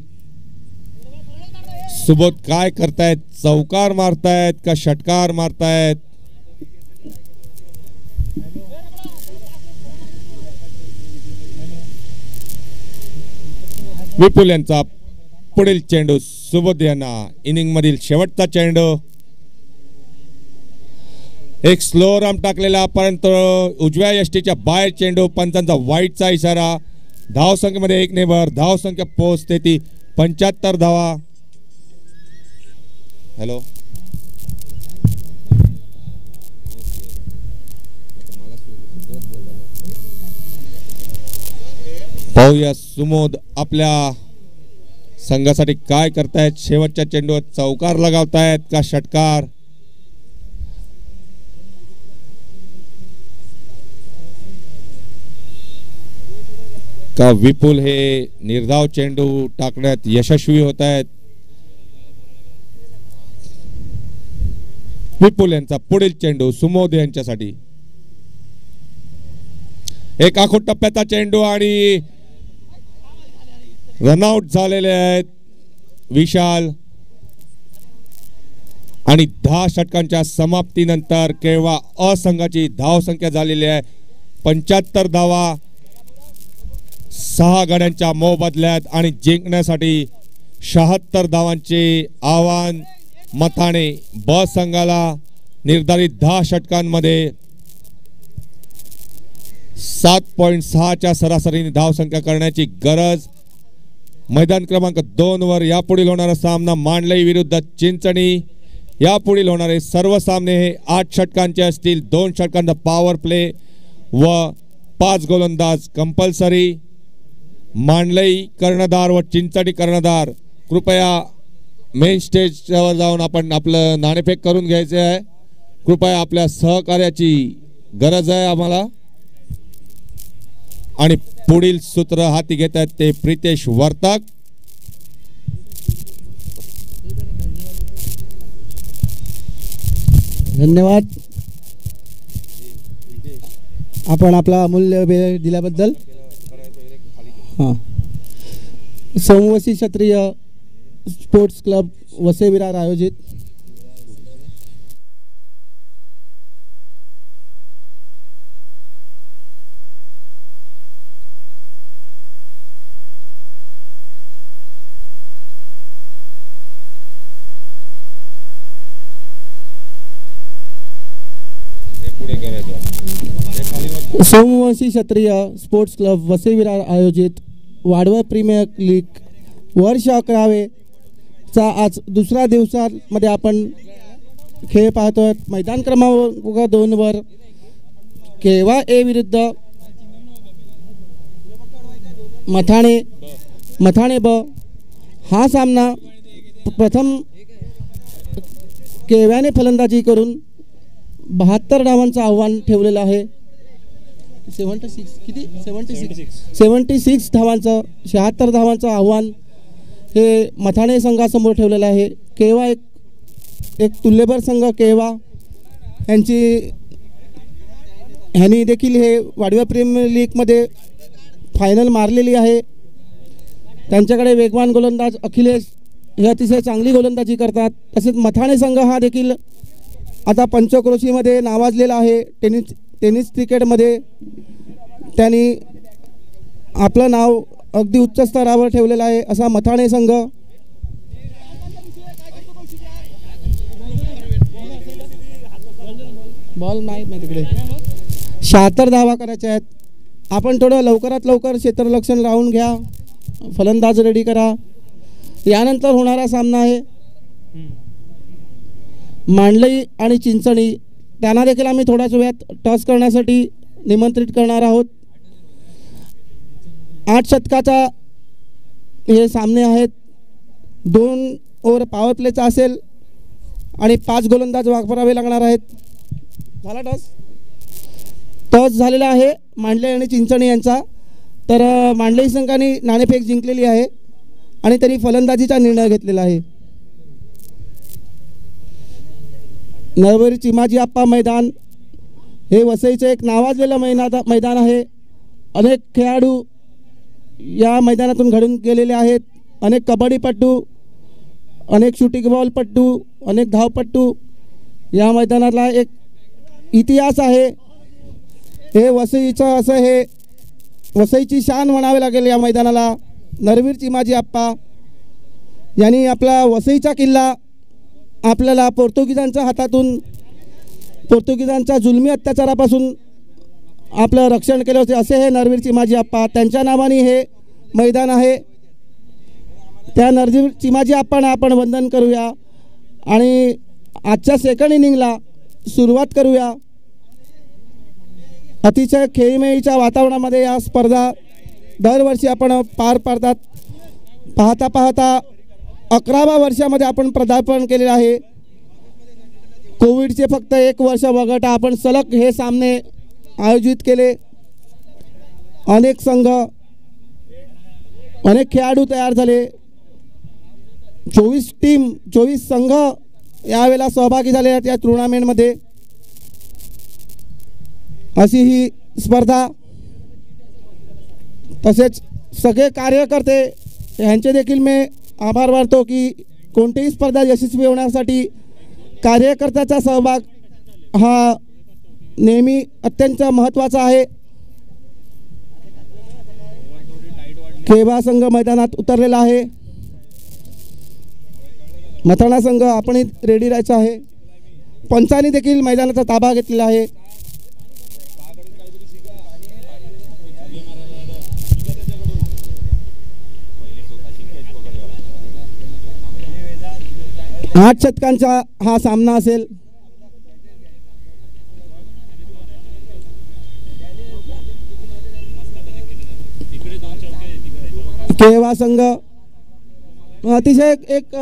सुबोध काय करतायत, चौकार मारतायत का षटकार मारतायत. विपुल यांचा पुढील चेंडू सुबोध यांना. इनिंग मधील शेवटचा चेंडू. एक स्लो राम टाकलेला परंतु उजव्या यष्टीच्या बाहेर चेंडू. पंचांचा वाईटचा इशारा. धाव संख्येमध्ये 1 ने भर. धाव संख्या पोहोचते ती 75 धावा. हॅलो पाहूया सुमोद आपल्या संघासाठी काय करतायत. शेवटच्या चेंडूवर चौकार लगावतायत का षटकार. का विपुल हे निर्धाव चेंडू टाकण्यात यशस्वी होत आहेत. विपुल यांचा पुढील चेंडू सुमोद यांच्यासाठी. एक आखूट टप्प्याचा चेंडू आणि रनआउट झालेले आहेत विशाल आणि 10 षटकांच्या समाप्तीनंतर केळवा असंघाची धाव संख्या झालेली आहे 75 धावा. 6 गाड्यांच्या मोबदल्यात आणि जिंकण्यासाठी 76 धावांचे आव्हान मताने ब संघाला. निर्धारित 10 षटकांमध्ये 7.6च्या सरासरीने धाव संख्या करण्याची गरज. मैदान क्रमांक 2 वर यापुढील होणारा सामना मांडलाई विरुद्ध चिंचणी. यापुढील होणारे सर्व सामने हे 8 षटकांचे असतील. 2 षटकांचा पॉवर प्ले व 5 गोलंदाज कंपल्सरी. मांडलाई कर्णधार व चिंचणी कर्णधार कृपया मेन स्टेजवर जाऊन आपण आपलं नाणेफेक करून घ्यायचे आहे. कृपया आपल्या सहकार्याची गरज आहे आम्हाला. आणि पुढील सूत्र हाती घेत आहेत ते प्रितेश वर्तक. धन्यवाद आपण आपला अमूल्य वेळ दिल्याबद्दल. सोमवती क्षत्रिय स्पोर्ट्स क्लब वसई विरार आयोजित सोमवंशी क्षत्रिय स्पोर्ट्स क्लब वसई विरार आयोजित वाडवळ प्रीमियर लीग वर्ष 11वे चा आज दुसऱ्या दिवसामध्ये आपण खेळ पाहतोय. मैदान क्रमांक 2 वर केवा ए विरुद्ध मथाणे ब. हा सामना प्रथम केव्याने फलंदाजी करून 72 धावांचं आव्हान ठेवलेलं आहे. 76 धावांचं 76 धावांचं आव्हान हे मथाणे संघासमोर ठेवलेलं आहे. केवा एक तुल्यबळ संघ केवा ह्यांनी देखील हे वाडवळ प्रीमियर लीगमध्ये फायनल मारलेली आहे. त्यांच्याकडे वेगवान गोलंदाज अखिलेश हे अतिशय चांगली गोलंदाजी करतात. तसेच मथाणे संघ हा देखील आता पंचक्रोशीमध्ये नावाजलेला आहे. टेनिस क्रिकेटमध्ये त्यांनी आपलं नाव अगदी उच्च स्तरावर ठेवलेलं आहे असा मथाणे संघ. बॉल नाही तिकडे 76 धावा करायच्या आहेत. आपण थोडं लवकरात लवकर क्षेत्ररक्षण लावून घ्या. फलंदाज रेडी करा. यानंतर होणारा सामना आहे मांडलई आणि चिंचणी. त्यांना देखील आम्ही थोड्याच वेळात टॉस करण्यासाठी निमंत्रित करणार आहोत. 8 षटकाचा हे सामने आहेत. 2 ओव्हर पॉवर प्लेचा असेल आणि 5 गोलंदाज वापरावे लागणार आहेत. झाला टॉस झालेला आहे मांडलई आणि चिंचणी यांचा. तर मांडलई संघाने नाणेफेक जिंकलेली आहे आणि त्यांनी फलंदाजीचा निर्णय घेतलेला आहे. नरवरी चिमाजी आप्पा मैदान हे वसईचं एक नावाजलेलं मैदान आहे. अनेक खेळाडू या मैदानातून घडून गेलेले आहेत. अनेक कबड्डीपटू, अनेक शूटिंग बॉलपटू, अनेक धावपटू. या मैदानाला एक इतिहास आहे. हे वसईचं असं हे वसईची शान म्हणावे लागेल या मैदानाला. नरवीर चिमाजी आप्पा यांनी आपला वसईचा किल्ला आपल्याला पोर्तुगीजांच्या जुलमी अत्याचारापासून आपलं रक्षण केलं होते असे हे नरवीर चिमाजी आप्पा. त्यांच्या नावाने हे मैदान आहे. त्या नरवीर चिमाजी आप्पांना आपण वंदन करूया आणि आजच्या सेकंड इनिंगला सुरुवात करूया. अतिशय खेळीमेळीच्या वातावरणामध्ये या स्पर्धा दरवर्षी आपण पार पाडतात. पाहता पाहता 11व्या वर्षामध्ये आपण पदार्पण केलेलं आहे. कोविडचे फक्त 1 वर्ष वगळता आपण सलग हे सामने आयोजित केले. अनेक संघ, अनेक खेळाडू तयार झाले. 24 संघ यावेळेला सहभागी झाले आहेत या टुर्नामेंटमध्ये. अशी ही स्पर्धा. तसेच सगळे कार्यकर्ते यांचे देखील मी आभार मानतो की कोणतीही स्पर्धा यशस्वी होण्यासाठी कार्यकर्त्याचा सहभाग हा नेहमी अत्यंत महत्त्वाचा आहे. केवा संघ मैदानात उतरलेला आहे. मथाणा संघ आपणही रेडी राहायचं आहे. पंचांनी देखील मैदानाचा ताबा घेतलेला आहे. आठ षटकांचा हा सामना असेल. केवा संघ अतिशय एक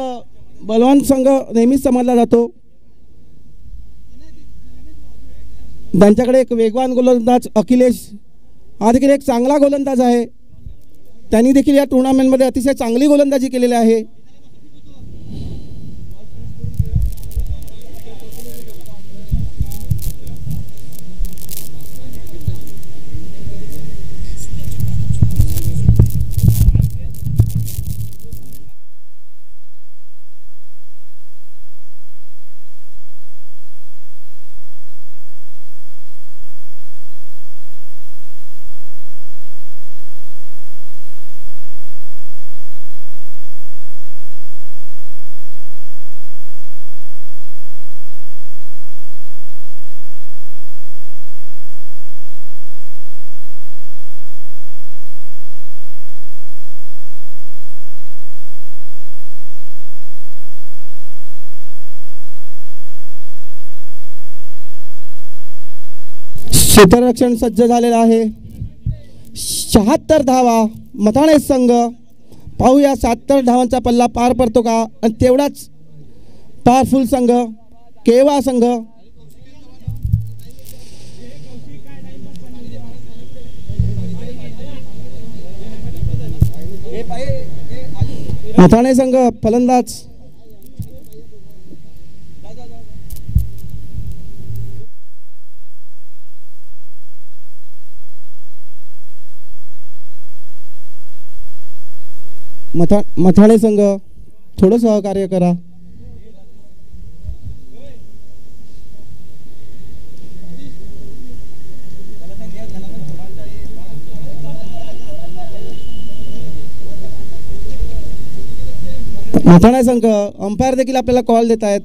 बलवान संघ नेहमीच समजला जातो. त्यांच्याकडे एक वेगवान गोलंदाज अखिलेश हा देखील एक चांगला गोलंदाज आहे. त्यांनी देखील या टुर्नामेंटमध्ये अतिशय चांगली गोलंदाजी केलेली आहे. क्षेत्ररक्षण सज्ज झालेलं आहे. 76 धावा मथाणे संघ. पाहूया 76 धावांचा पल्ला पार पडतो का. आणि तेवढाच पॉवरफुल संघ केवा संघ. मथाणे संघ फलंदाज. मथाणे संघ थोडं सहकार्य करा. मथाणे संघ अंपायर देखील आपल्याला कॉल देत आहेत.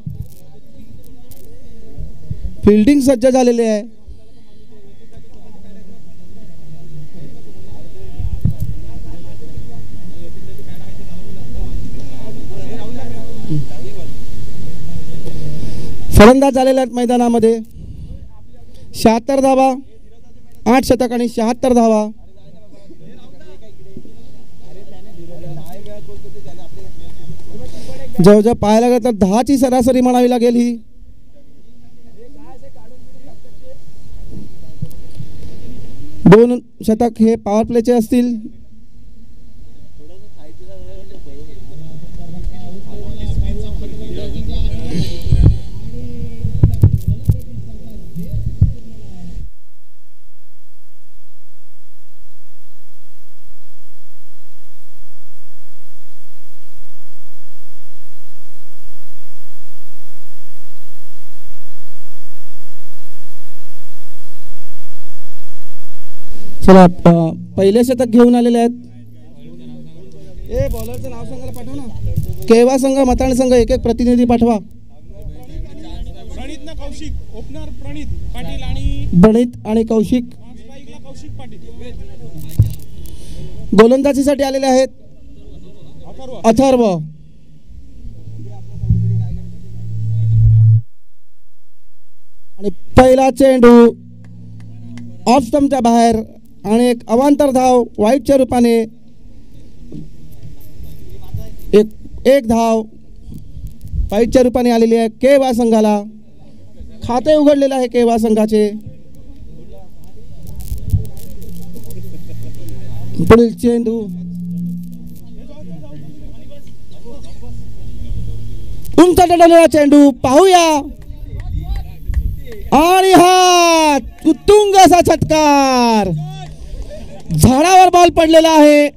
फिल्डिंग सज्ज झालेली आहे. फलंदाज झालेले आहेत मैदानामध्ये. 76 धावा 8 शतक आणि 76 धावा. जवळजवळ पाहायला गेलं तर 10ची सरासरी म्हणावी लागेल ही. दोन शतक हे पॉवर प्लेचे असतील. चला पहिले शतक घेऊन आलेले आहेत. बॉलरचं नाव सांगायला पाठवा ना. केवा संघ मथाणे संघ एक एक प्रतिनिधी पाठवा. प्रणित आणि कौशिक गोलंदाजीसाठी आलेले आहेत. अथर्व आणि पहिला चेंडू ऑफ स्टंपच्या बाहेर आणि एक अवांतर धाव वाईटच्या रूपाने. एक धाव वाईटच्या रूपाने आलेली आहे केवा संघाला. खाते उघडलेले आहे केवा संघाचे. पुढील चेंडू उंच टळलेला चेंडू पाहूया. आणि हा उत्तुंग असा षटकार. झाडावर बॉल पडलेला आहे.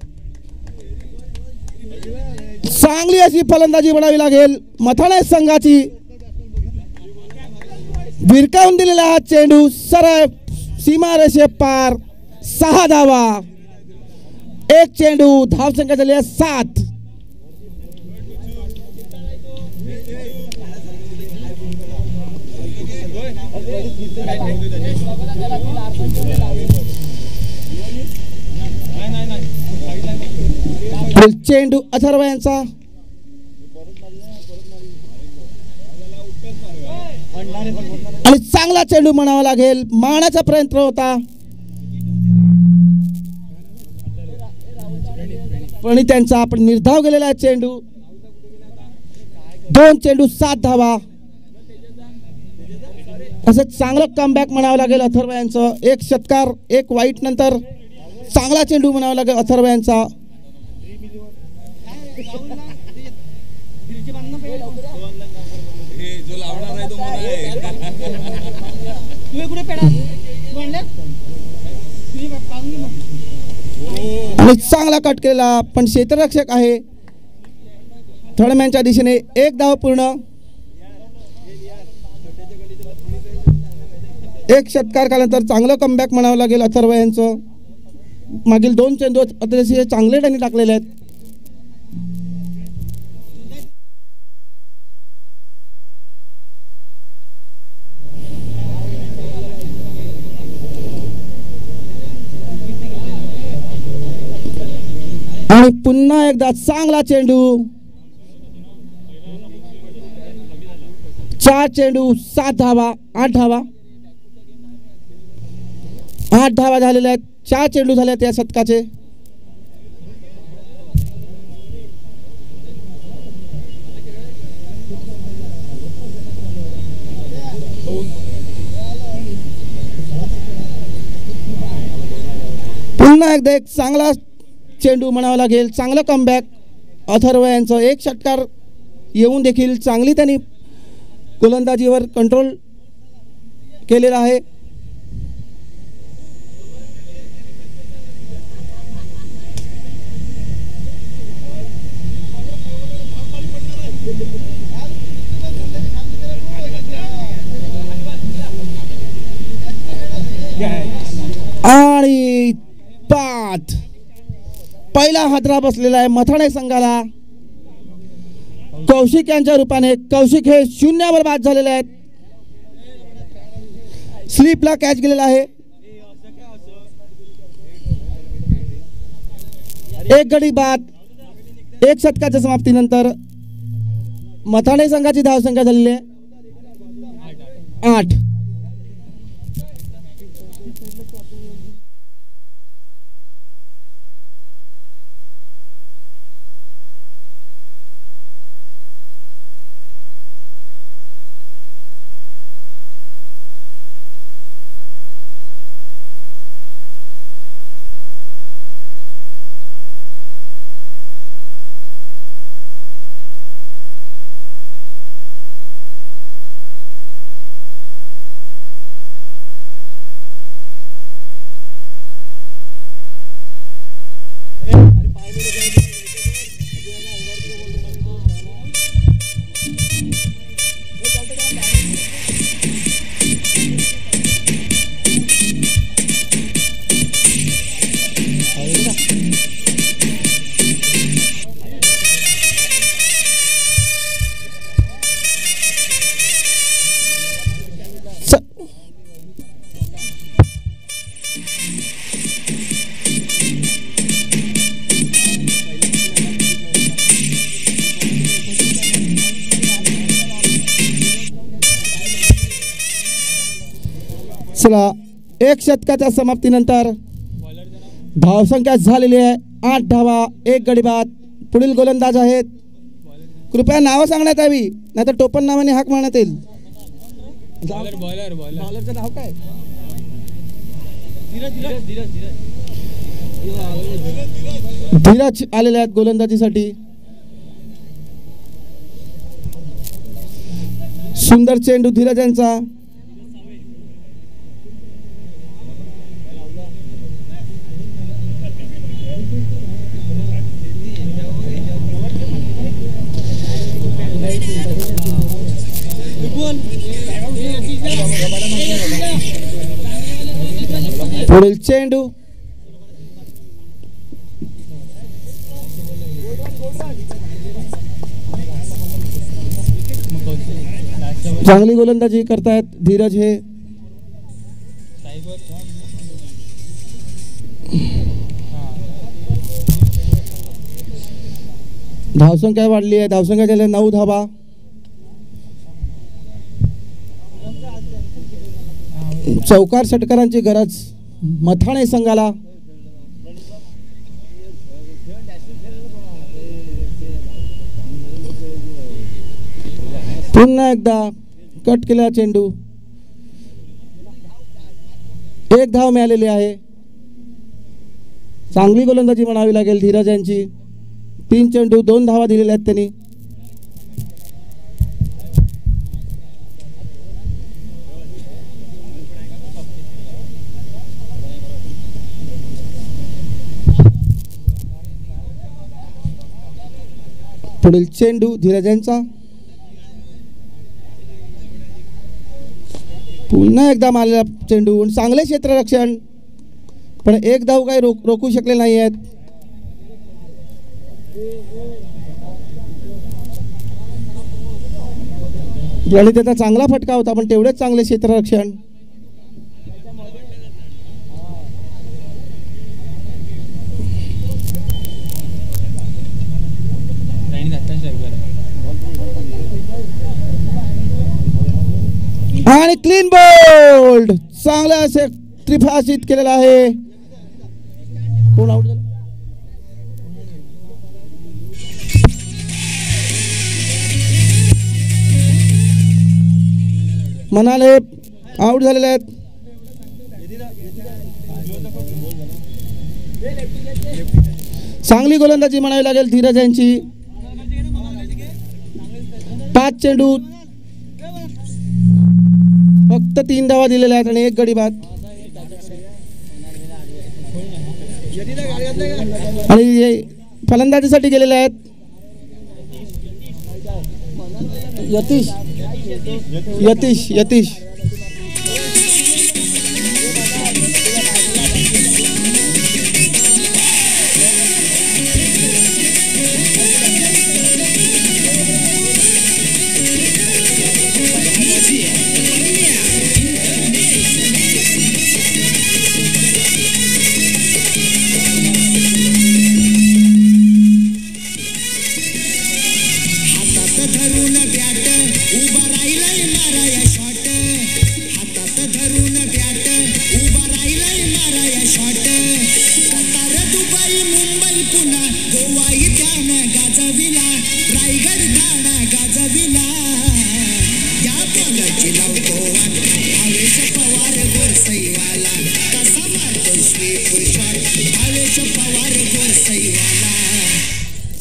चांगली अशी फलंदाजी बनावी लागेल मथाणे संघाची. भिरकावून दिलेला हा चेंडू सरळ सीमारेषे पार. 6 धावा. एक चेंडू धावसंख्या झाली आहे 7. चेंडू अथर्व यांचा. आणि चांगला चेंडू म्हणावा लागेल. मारण्याचा प्रयत्न होता पण त्यांचा आपण निर्धाव गेलेला आहे चेंडू. 2 चेंडू 7 धावा. असं चांगलं कमबॅक म्हणावं लागेल अथर्व यांचं. एक षटकार एक वाईट नंतर चांगला चेंडू म्हणावा लागेल अथर्व यांचा. आणि चांगला कट केला पण क्षेत्ररक्षक आहे थर्डमॅनच्या दिशेने. 1 धाव पूर्ण. एक षटकार कालानंतर चांगलं कमबॅक म्हणावं लागेल अथर्व यांचं. मागील 2 चेंडू अतिशय चांगले त्यांनी टाकलेले आहेत. आणि पुन्हा एकदा चांगला चेंडू. 4 चेंडू 7 धावा 8 धावा. 8 धावा झालेल्या आहेत. 4 चेंडू झाले आहेत या षटकाचे. पुन्हा एकदा एक चांगला चेंडू म्हणावा लागेल. चांगलं कमबॅक अथर्व यांचं. एक षटकार येऊन देखील चांगली त्यांनी गोलंदाजीवर कंट्रोल केलेला आहे. आणि पाच पहिला हादरा बसलेला आहे मथाणे संघाला. कौशिक यांच्या रूपाने. कौशिक हे 0 बाद झालेले आहेत. स्लीपला कॅच गेलेला आहे. एक गडी बाद. एक षटकाच्या समाप्तीनंतर मथाणे संघाची धावसंख्या झालेली आहे 8. चला एक षटकाच्या समाप्तीनंतर धावसंख्या झालेली आहे 8 धावा 1 गडी बाद. पुढील गोलंदाज आहेत. कृपया नावं सांगण्यात यावी नाहीतर टोपण नावाने हाक मारण्यात येईल. बॉलरचं नाव काय? धीरज आलेले आहेत गोलंदाजीसाठी. सुंदर चेंडू धीरज यांचा. पुढील चेंडू चांगली गोलंदाजी करतायत धीरज हे. धावसंख्या वाढली आहे. धावसंख्या झाली 9 धावा. चौकार षटकारांची गरज मथाणे संघाला. पुन्हा एकदा कट केलेला चेंडू. 1 धाव मिळालेली आहे. चांगली गोलंदाजी म्हणावी लागेल धीरज यांची. 3 चेंडू 2 धावा दिलेल्या आहेत त्यांनी. पुढील चेंडू धीरज यांचा. पुन्हा एकदा मारलेला चेंडू. चांगले क्षेत्ररक्षण पण 1 धाव काही रोखू शकले नाही आहेत. आणि त्याचा चांगला फटका होता पण तेवढेच चांगले क्षेत्ररक्षण. आणि क्लीन बोल्ड. चांगले असे यष्टीफास हिट केलेला आहे. कोण आउट झालं? म्हणाले आउट झालेले आहेत. चांगली गोलंदाजी म्हणावी लागेल धीरज यांची. 5 चेंडू फक्त 3 धावा दिलेल्या आहेत आणि 1 गडी बाद. आणि हे फलंदाजीसाठी गेलेले आहेत यतीश.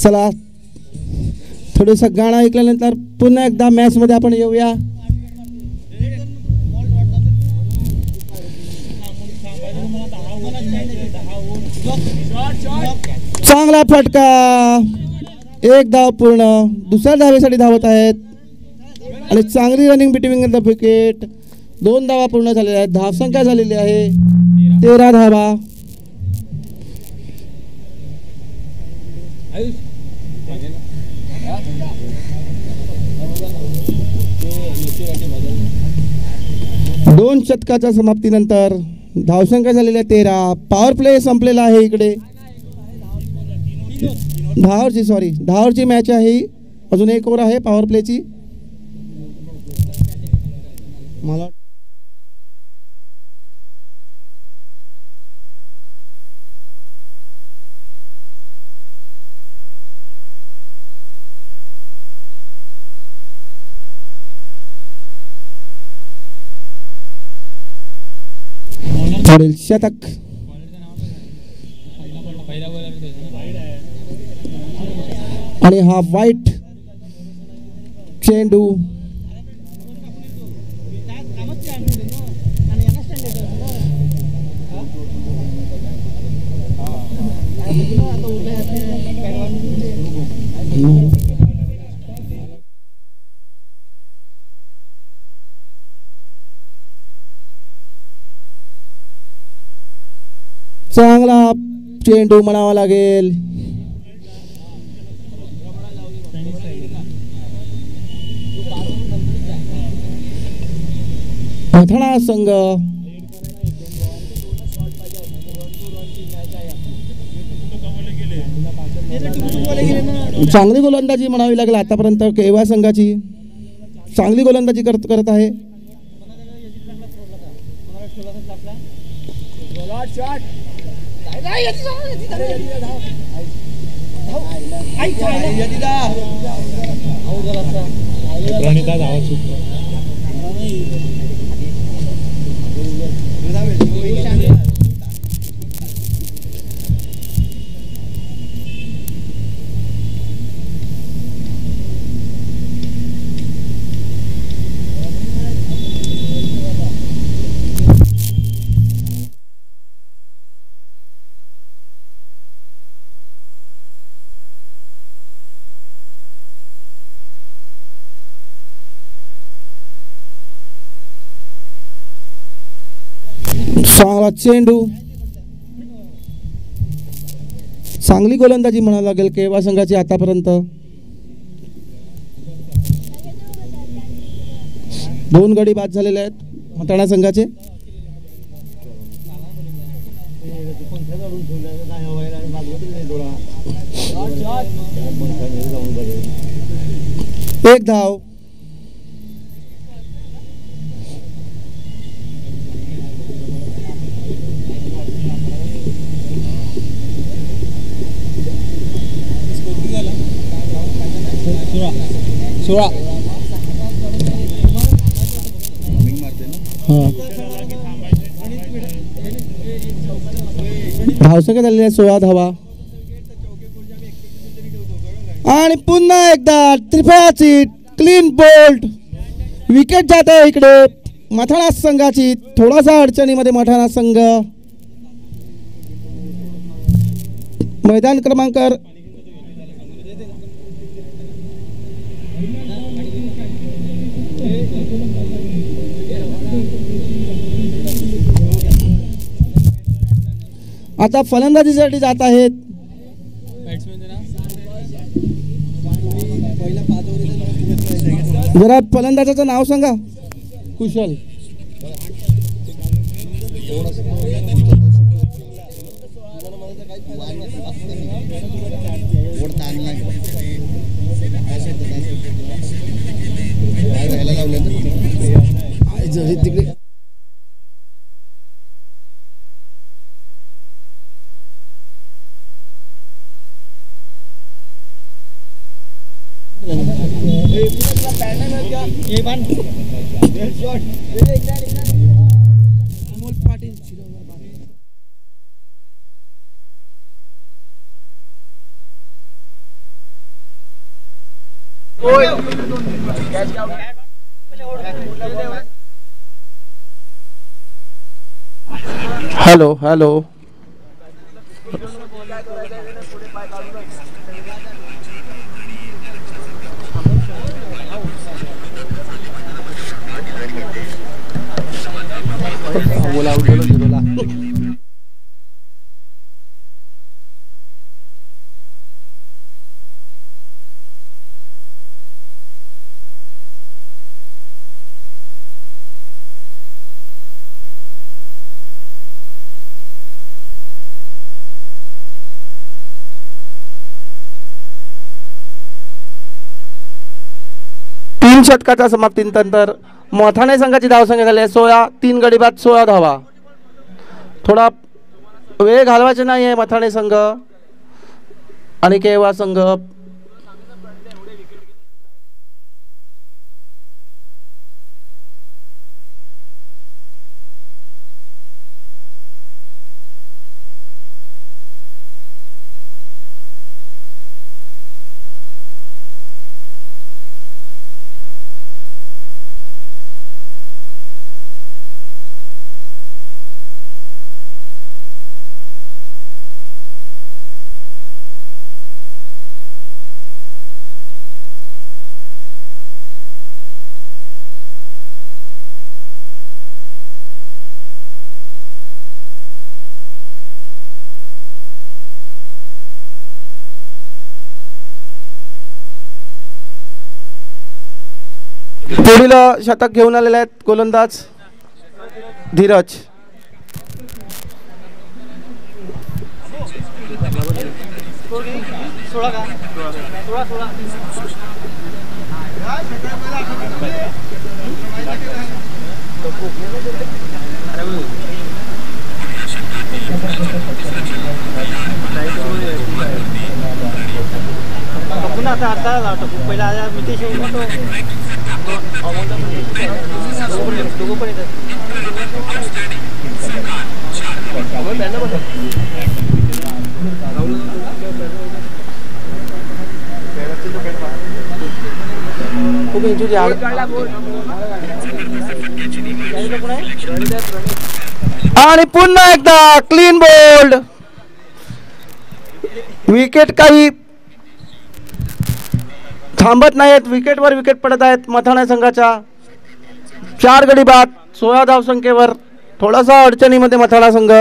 चला थोडंसं गाणं ऐकल्यानंतर पुन्हा एकदा मॅच मध्ये आपण येऊया. चांगला फटका. 1 धाव पूर्ण. दुसऱ्या धावेसाठी धावत आहेत आणि चांगली रनिंग बिटवीन द विकेट. 2 धावा पूर्ण झालेल्या आहेत. धावसंख्या झालेली आहे 13 धावा. दोन शतकाच्या समाप्तीनंतर धावसंख्या झालेल्या 13. पॉवर प्ले संपलेला आहे इकडे. दहावरची मॅच आहे. अजून 1 ओव्हर आहे पॉवर प्लेची. मला पुढील शतक. आणि हा वाईट चेंडू चांगला चेंडू म्हणावा लागेल. पठणा संघ चांगली गोलंदाजी म्हणावी लागेल आतापर्यंत. केवा संघाची चांगली गोलंदाजी करत आहे. चांगला चेंडू. चांगली गोलंदाजी म्हणावं लागेल केवा संघाची आतापर्यंत. 2 गडी बाद झालेले आहेत मटाणा संघाचे. एक धाव. 16 धावसंख्या झालेली आहे 16 धावा. आणि पुन्हा एकदा त्रिफळाची क्लीन बोल्ड विकेट जात आहे इकडे मथाणा संघाची. थोडासा अडचणीमध्ये मथाणा संघ. मैदान क्रमांक आता फलंदाजीसाठी जात आहेत. जरा फलंदाजाचं नाव सांगा. कुशल. तिकडे हॅलो हॅलो. बोला बोला. तीन षटकाच्या समाप्तीनंतर मथाणे संघाची धावसंख्या झाली आहे 16. 3 गडी बाद 16 धावा. थोडा वेळ घालवायचा नाही आहे मथाणे संघ आणि केवा संघ. पुढील शतक घेऊन आलेले आहेत गोलंदाज धीरज. आणि पुन्हा एकदा क्लीन बोल्ड. विकेट काही थांबत नाहीत. विकेटवर विकेट पडत आहेत मथाणा संघाच्या. 4 गडी बाद 16 धावसंख्येवर. थोडासा अडचणीमध्ये मथाणा संघ.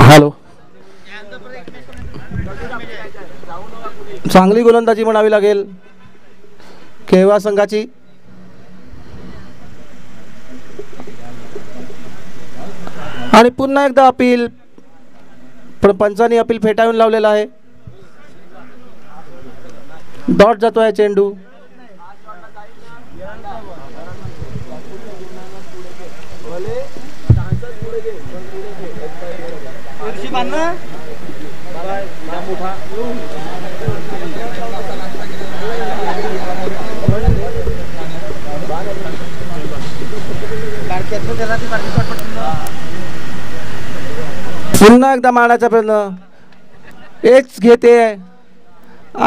हॅलो, चांगली गोलंदाजी म्हणावी लागेल केवा संघाची. आणि पुन्हा एकदा अपील, पण पंचांनी अपील फेटाळून लावलेला आहे. डॉट जातोय चेंडू. पुन्हा एकदा मारण्याचा प्रयत्न, एच घेते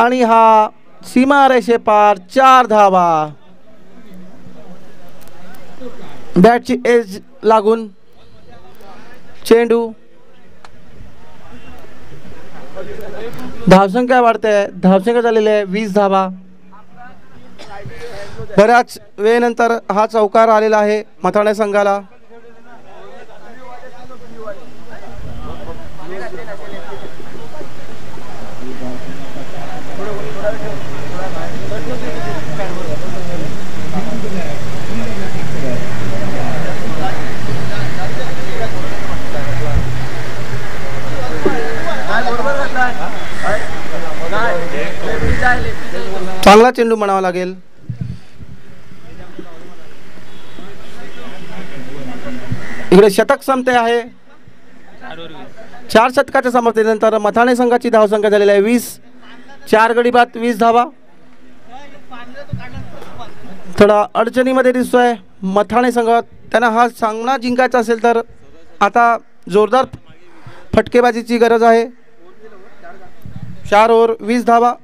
आणि हा सीमा रेषे पार 4 धावा. बॅटची एज लागून चेंडू. धावसंख्या वाढते, धावसंख्या झालेली आहे 20 धावा. बऱ्याच वेळेनंतर हा चौकार आलेला आहे मथाणे संघाला. चांगला चेंडू म्हणावा लागेल. इकडे शतक संपते आहे. 4 शतकाच्या समर्थेनंतर मथाणे संघाची धावसंख्या झालेली आहे 20. 4 गडी बाद 20 धावा. थोडा अडचणीमध्ये दिसतोय मथाणे संघ. त्यांना हा सामना जिंकायचा असेल तर आता जोरदार फटकेबाजीची गरज आहे. 4 ओव्हर 20 धावा.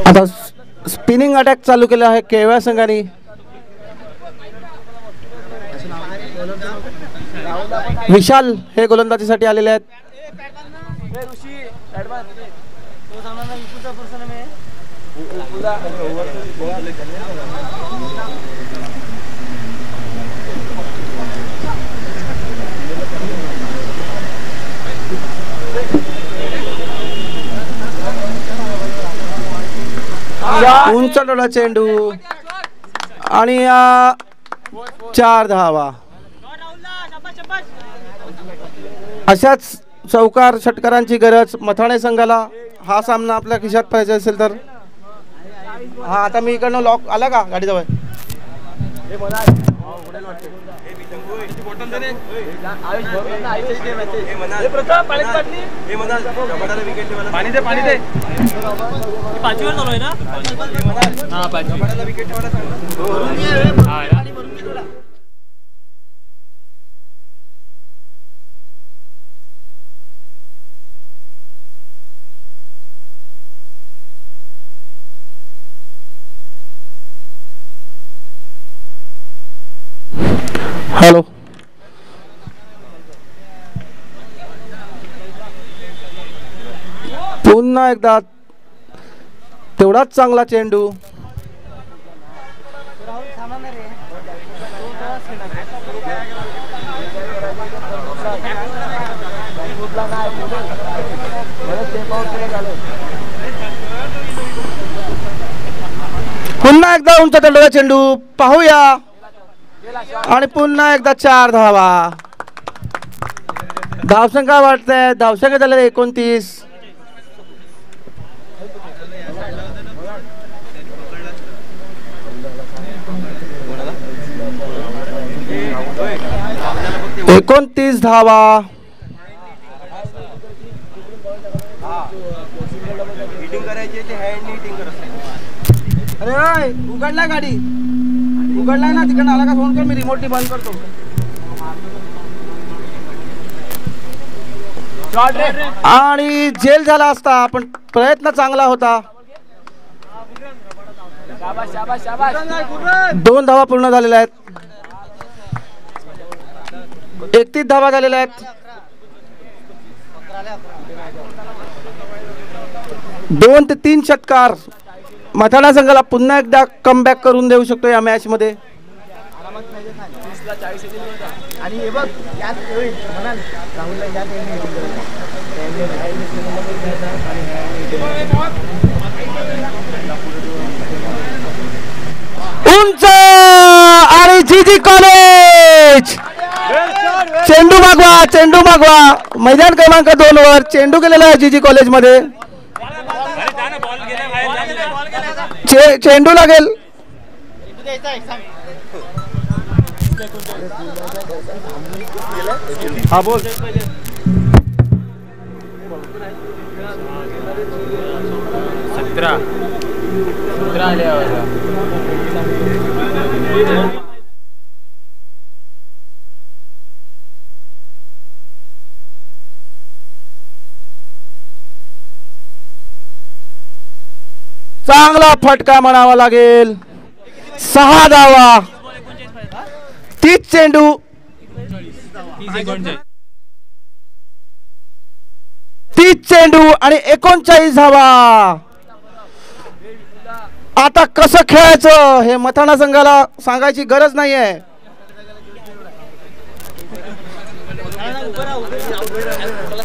आता स्पिनिंग अटॅक चालू केला आहे केवळ संघाने. विशाल हे गोलंदाजीसाठी आलेले आहेत. उंच डोळा चेंडू आणि 4 धावा. अशाच चौकार षटकारांची गरज मथाणे संघाला. हा सामना आपल्या खिशात पाहिजे असेल तर. हा आता मी इकडनं लॉक आला का गाडीजवळ. हॅलो, पुन्हा एकदा तेवढाच चांगला चेंडू. पुन्हा एकदा उंच डोळा चेंडू पाहूया आणि पुन्हा एकदा 4 धावा. धावसंख्या वाढते, धावसंख्या झाले 29. एकोणतीस धावा. अरे उघडलाय गाडी, उघडलाय ना, तिकडे आला का फोन कर, मी रिमोटली बंद करतो. आणि जेल झाला असता, पण प्रयत्न चांगला होता. 2 धावा पूर्ण झालेल्या आहेत. 31 धावा झालेल्या आहेत. 2 ते 3 षटकार मथाणा संघाला पुन्हा एकदा कमबॅक करून देऊ शकतो या मॅच मध्ये. उंच आणि जीजी कॉलेज. चेंडू मागवा, चेंडू मागवा. मैदान क्रमांक 2 वर चेंडू गेलेला आहे जीजी कॉलेज मध्ये. चेंडू लागेल. हा बोल. 17 आले. चांगला फटका म्हणावा लागेल. 6 धावा. 30 चेंडू. 30 चेंडू आणि 39 धावा. आता कसं खेळायचं हे मथाणा संघाला सांगायची गरज नाहीये.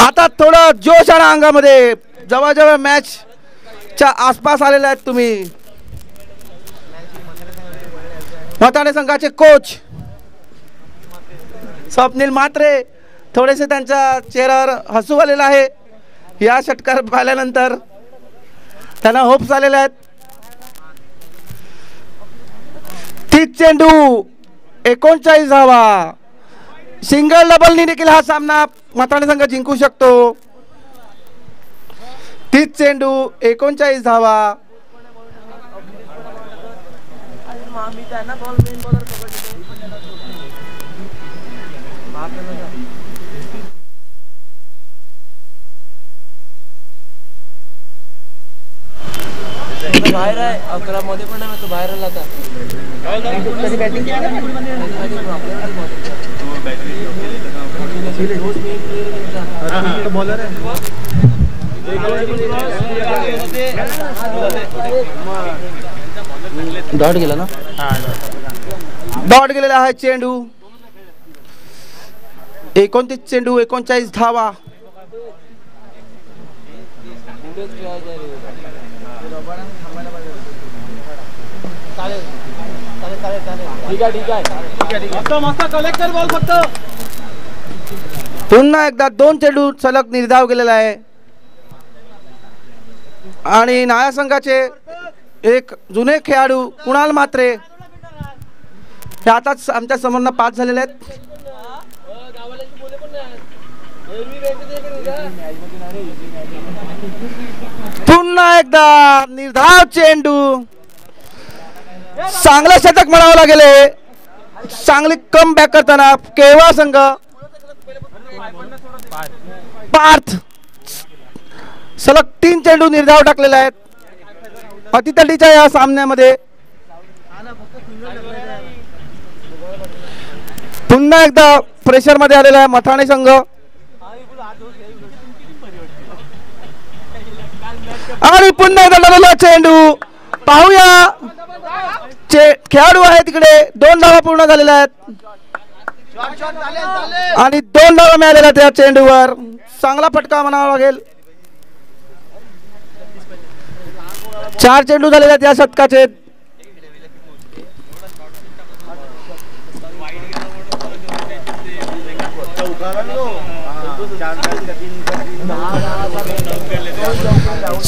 आता थोडं जोश आणा अंगामध्ये. जवळजवळ मॅच च्या आसपास आलेले आहेत तुम्ही. मथाणे संघाचे कोच स्वप्नील म्हात्रे, थोडेसे त्यांच्या चेहऱ्यावर हसू आलेला आहे. या षटकार पाहिल्यानंतर त्यांना होप्स आलेले आहेत. 30 चेंडू 39 धावा. सिंगल डबलनी देखील हा सामना मथाणे संघ जिंकू शकतो. 30 चेंडू 39 धावा. बाहेर आहे 11 मध्ये पण नाही, तो बाहेर आला आता. बॉलर आहे. डॉट गेला ना. डॉट गेलेला आहे चेंडू. 29 चेंडू 39 धावा. पुन्हा एकदा 2 चेंडू सलग निर्धाव गेलेला आहे. आणि नाया संघाचे एक जुने खेळाडू कुणाल म्हात्रे हे आताच आमच्या समोरनं पास झालेले आहेत. पुन्हा एकदा निर्धाव चेंडू. चांगलं शतक म्हणावं लागेल. चांगली कम बॅक करताना केवळ संघ पार्थ सलग 3 चेंडू निर्धाव टाकलेले आहेत अतितटीच्या या सामन्यामध्ये. पुन्हा एकदा प्रेशर मध्ये आलेला आहे मथाणे संघ. आणि पुन्हा एकदा डबल चेंडू. पाहूया खेळाडू आहे तिकडे. 2 धावा पूर्ण झालेल्या आहेत आणि 2 धावा मिळालेल्या त्या चेंडूवर. चांगला फटका म्हणावा लागेल. 4 चेंडू झालेले आहेत या शतकाचे.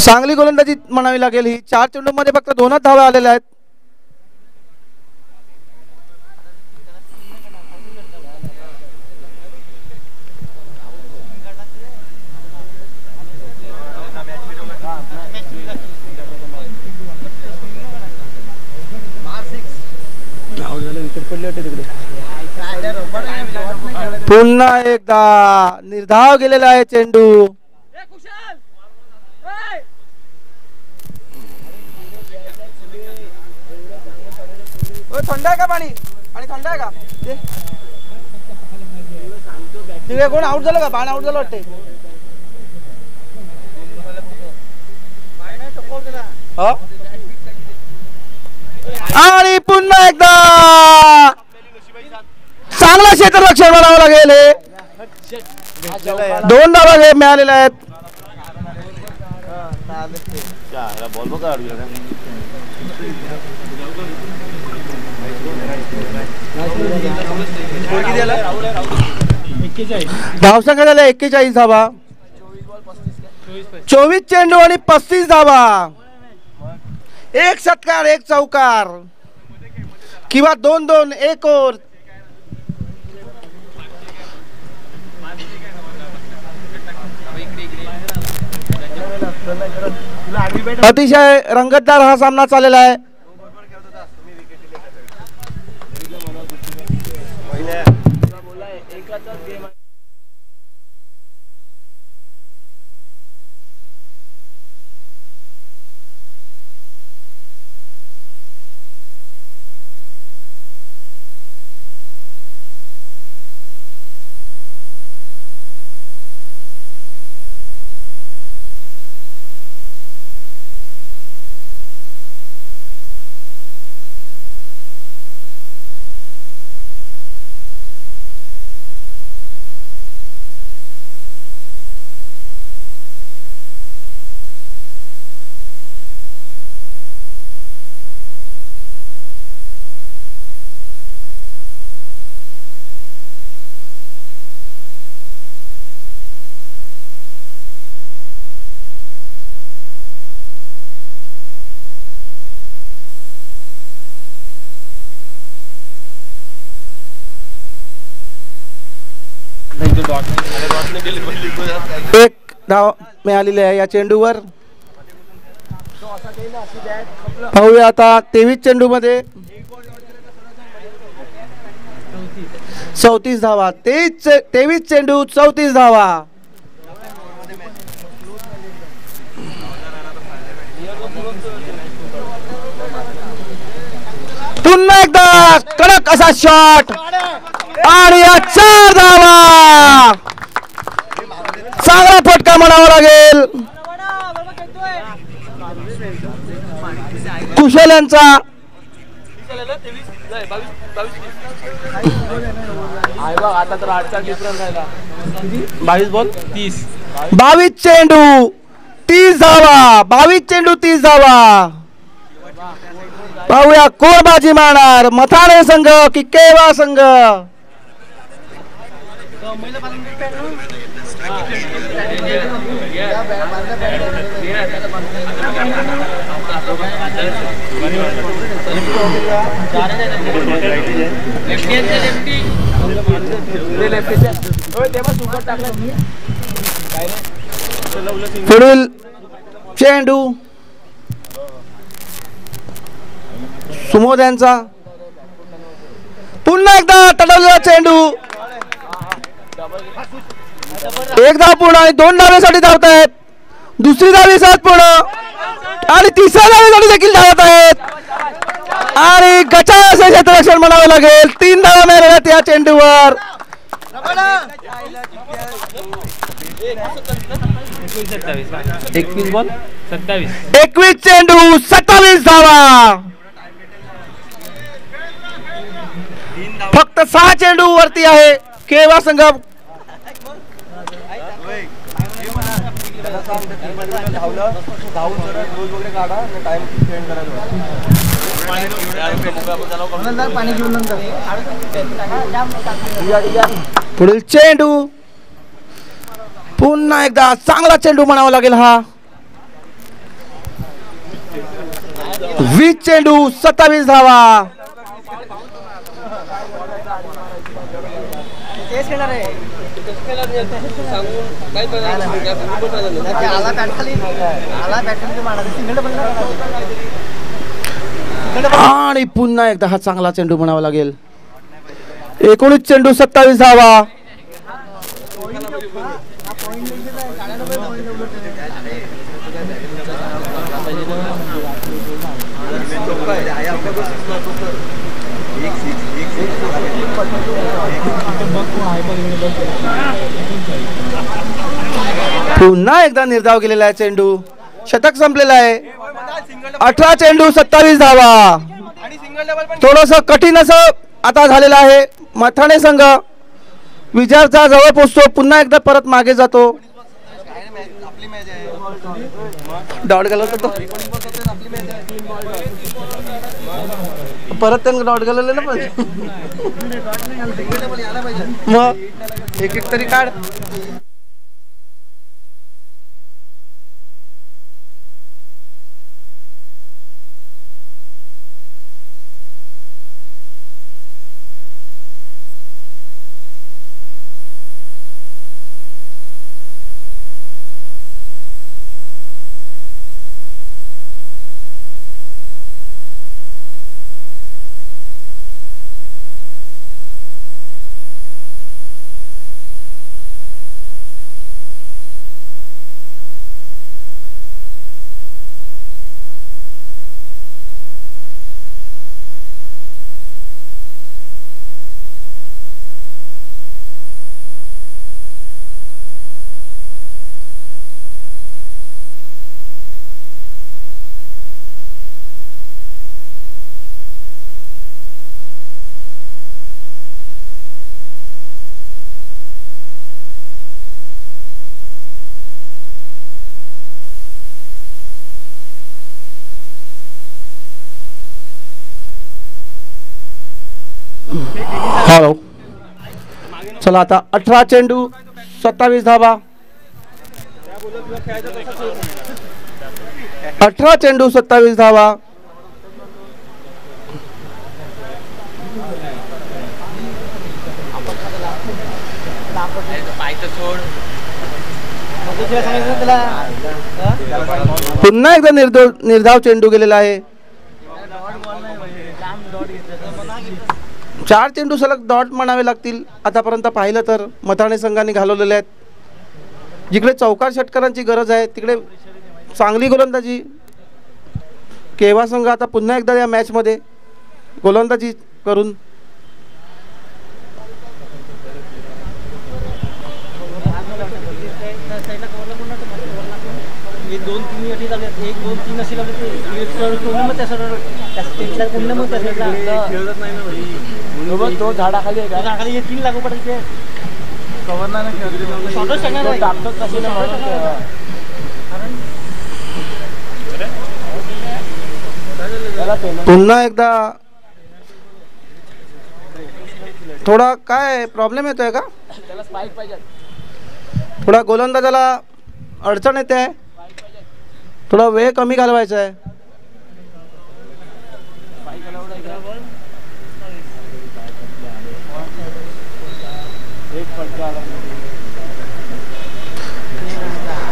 चांगली गोलंदाजी म्हणावी लागेल ही. 4 चेंडूमध्ये फक्त 2च धावा आलेल्या आहेत. पुन्हा एकदा निर्धाव गेलेला आहे चेंडू. थंड आहे का पाणी? पाणी थंड आहे का? ते कोण आउट झालं का? बाण आउट झालं वाटते. आणि पुन्हा एकदा चांगला क्षेत्ररक्षण म्हणावं लागेल. हे 2 धावा मिळालेल्या आहेत. धावसंख्या झाल्या 41 धावा. 24 चेंडू आणि 35 धावा. 1 षटकार 1 चौकार किंवा 2-2 1 ओव्हर. अतिशय रंगतदार हा सामना चाललेला आहे. एक धाव मिळालेली आहे या चेंडूवर. पाहूया आता 23 चेंडू मध्ये 34 धावा. 23 चेंडू 34 धावा. पुन्हा एकदा कडक असा शॉट आणि 4 धावा. चांगला फटका म्हणावा लागेल कुशल यांचा. आता तर 8चा डिफरन्स राहिला. 22 बॉल 30. 22 चेंडू 30 धावा. 22 चेंडू 30 धावा. पाहूया कोण बाजी मारणार, मथाणे संघ की केवा संघ. पुढील चेंडू सुमोद यांचा. पुन्हा एकदा तडवलेला चेंडू. 1 धाव पूर्ण आणि 2 धावेसाठी धावत आहेत. दुसरी धावी 7 पूर्ण आणि 3ऱ्या धावेसाठी देखील धावत आहेत. आणि गचा असे क्षेत्ररक्षण म्हणावे लागेल. 3 धावा मिळाल्या त्या चेंडूवर. 21 बॉल 27. 21 चेंडू 27 धावा. फक्त 6 चेंडू वरती आहे केवा संघ. पुढील चेंडू पुन्हा एकदा चांगला चेंडू म्हणावा लागेल हा. 20 चेंडू 27 धावा. आणि पुन्हा एकदा हा चांगला चेंडू म्हणावा लागेल. 19 चेंडू 27 धावा. पुन्हा एकदा निर्धाव केलेला आहे चेंडू. शतक संपलेला आहे. 18 चेंडू 27 धावा. थोडस कठीण असं आता झालेलं आहे. मथाणे संघ विजयाच्या जवळ पोहोचतो. पुन्हा एकदा परत मागे जातो. डॉट घालवतो तो परत त्यांना डॉट घालवले ना. पण मग एक तरी काढ. हॅलो. चला आता 18 चेंडू 27 धावा. 18 चेंडू 27 धावा. पुन्हा एकदा निर्धाव चेंडू गेलेला आहे. 4 चेंडू सलग डॉट म्हणावे लागतील. आतापर्यंत पाहिलं तर मथाणे संघाने घालवलेले आहेत. जिकडे चौकार षटकारांची गरज आहे तिकडे चांगली गोलंदाजी. केव्हा संघ आता पुन्हा एकदा या मॅचमध्ये गोलंदाजी करून तो झाडाखाली 3 लागू पडते. पुन्हा एकदा थोडा काय प्रॉब्लेम येतोय का? थोडा गोलंदाजाला अडचण येते आहे. थोडा वेळ कमी घालवायचा आहे.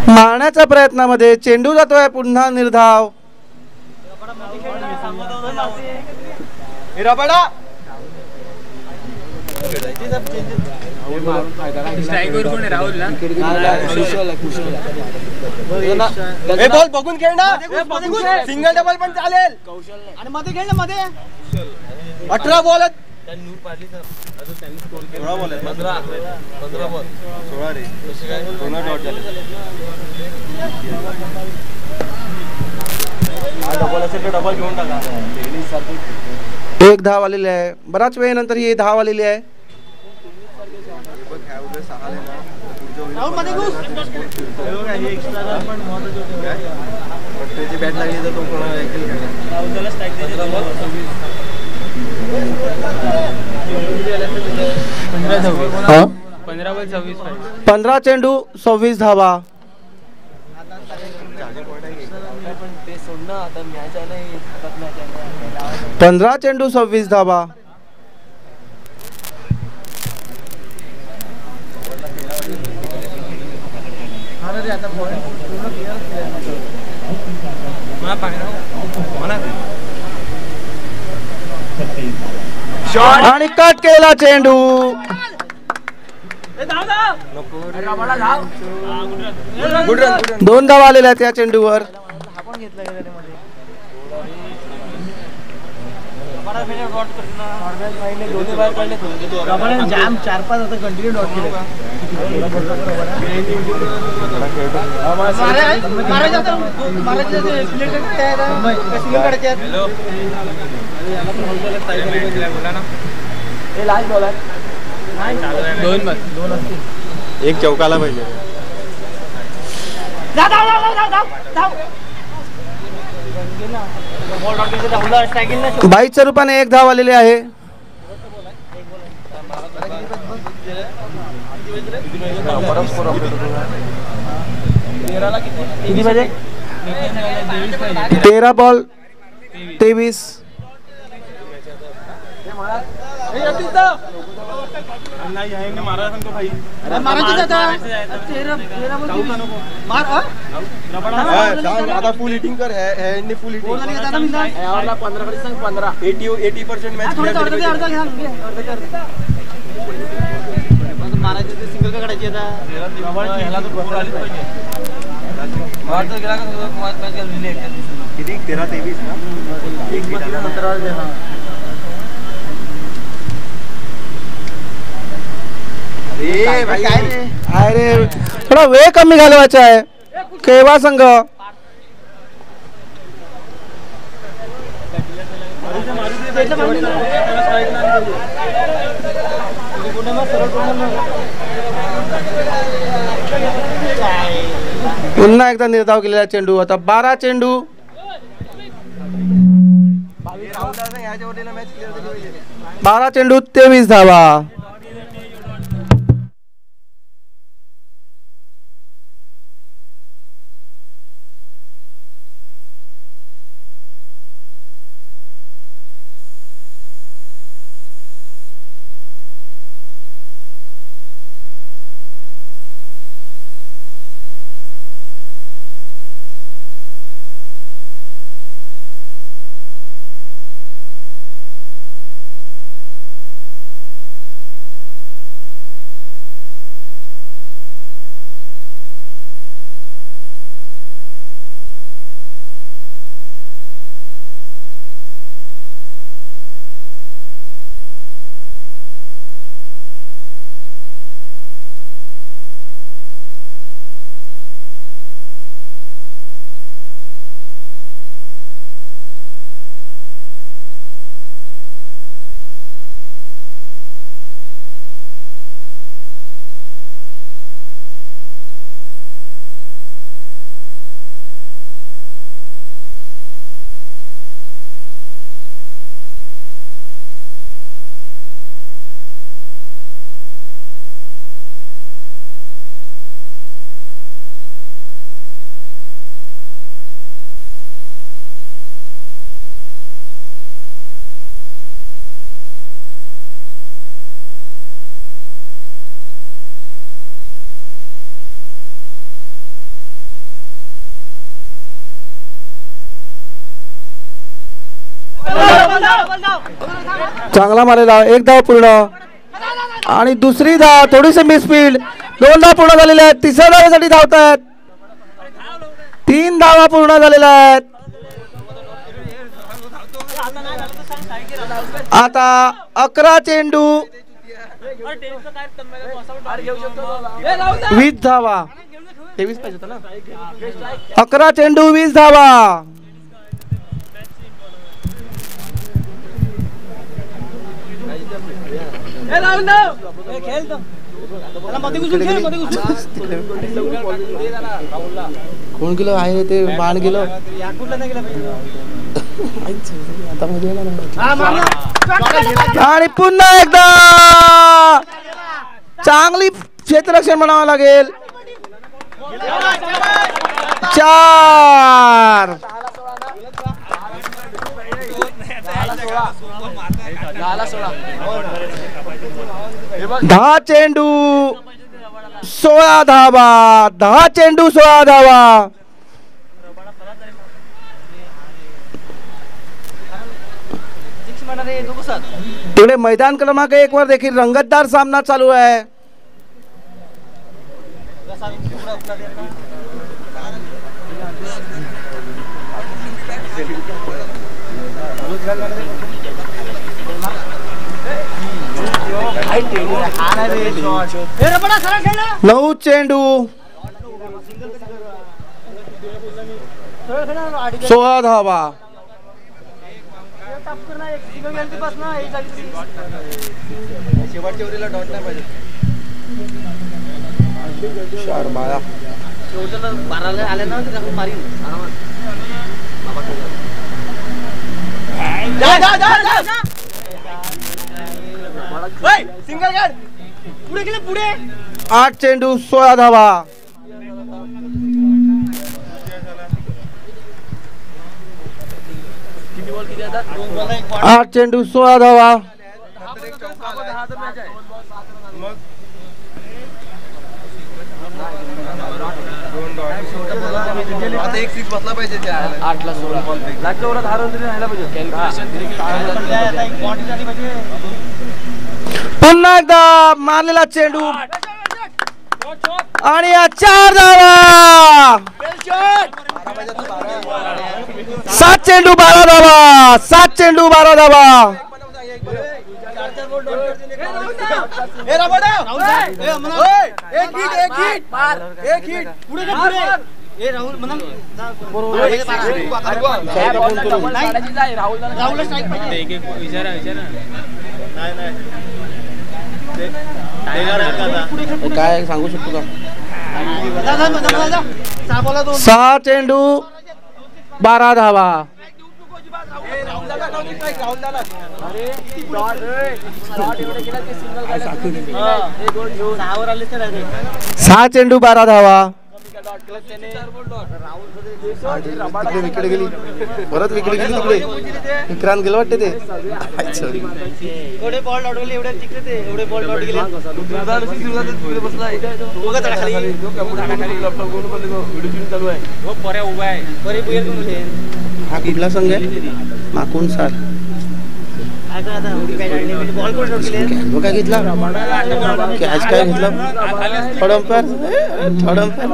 मारण्याच्या प्रयत्नामध्ये चेंडू जातोय. पुन्हा निर्धाव. बॉल बघून खेळ ना. सिंगल डबल पण चालेल. आणि मध्ये खेळ ना. मध्ये 18 बॉल आहेत. 16 बॉल आहेत. 15 बॉल 16 रे. पूर्ण डॉट झाले. डबल असेल तर डबल घेऊन टाका. एक धाव आलेली आहे. बराच वेळेनंतर ही धाव आलेली आहे. बॅट लागली तर तो 15 बॉल 26 पाहिजे. 15 चेंडू 26 धावा. 15 चेंडू 26 धावा. आणि कट केला चेंडू. 2 धावा आलेल्या त्या चेंडूवर. जाम 4-5 आता कंटिन्यू डॉट केले. एक चौकाला पाहिजे. बाईच्या रूपाने 1 धाव आलेली आहे. किती पाहिजे? 13 बॉल 23. आता फुल हिटिंग कर. फुल हिटिंग 80% मॅच सिंगल का काढायची आता. किती 13-23 ना. अरे थोडा वेळ कमी घालवायचा आहे केव्हा संघ. पुन्हा एकदा निर्धाव केलेला चेंडू. आता 12 चेंडू 12 चेंडू 23 धावा. चांगला मारलेला. 1 धाव पूर्ण आणि दुसरी धाव थोडीशी मिसफील्ड. 2 धाव पूर्ण झालेल्या आहेत. तिसऱ्या धावेसाठी धावतात. 3 धावा पूर्ण झालेल्या आहेत. आता 11 चेंडू 20 धावा. 23 पाहिजे होता ना. 11 चेंडू 20 धावा. कोण गेलो आहे ते बाण गेलो. आणि पुन्हा एकदा चांगली क्षेत्ररक्षण म्हणावं लागेल. 4 10 चेंडू 16 धावा. 10 चेंडू 16 धावा. तिकडे मैदान क्रमांक 1 वर देखील रंगतदार सामना चालू आहे. नऊ चेंडू 16 धावा. सिंगल गार्ड पुढे गेले पुढे. 8 चेंडू 16 धावा. 8 चेंडू 16 धावा. आता एक सिक्स बसला पाहिजे. 8ला 16 लागच्या वरात हारून तरी राहायला पाहिजे. पुन्हा एकदा मारलेला चेंडू आणि 4 धावा. 7 चेंडू 12 धावा. 7 चेंडू 12 धावा. काय सांगू शकतो का? 6 चेंडू 12 धावा. 6 चेंडू 12 धावा. विकेट गेली परत. विकेट गेली तिकडे. विक्रांत गेलं वाटते ते. एवढे बॉल डॉट गेले. एवढे तिकडे ते एवढे बॉल डॉट गेले. हा कुठला संघ आहे? माकून सार. काय घेतला? कॅच काय घेतला? Third umpire. Third umpire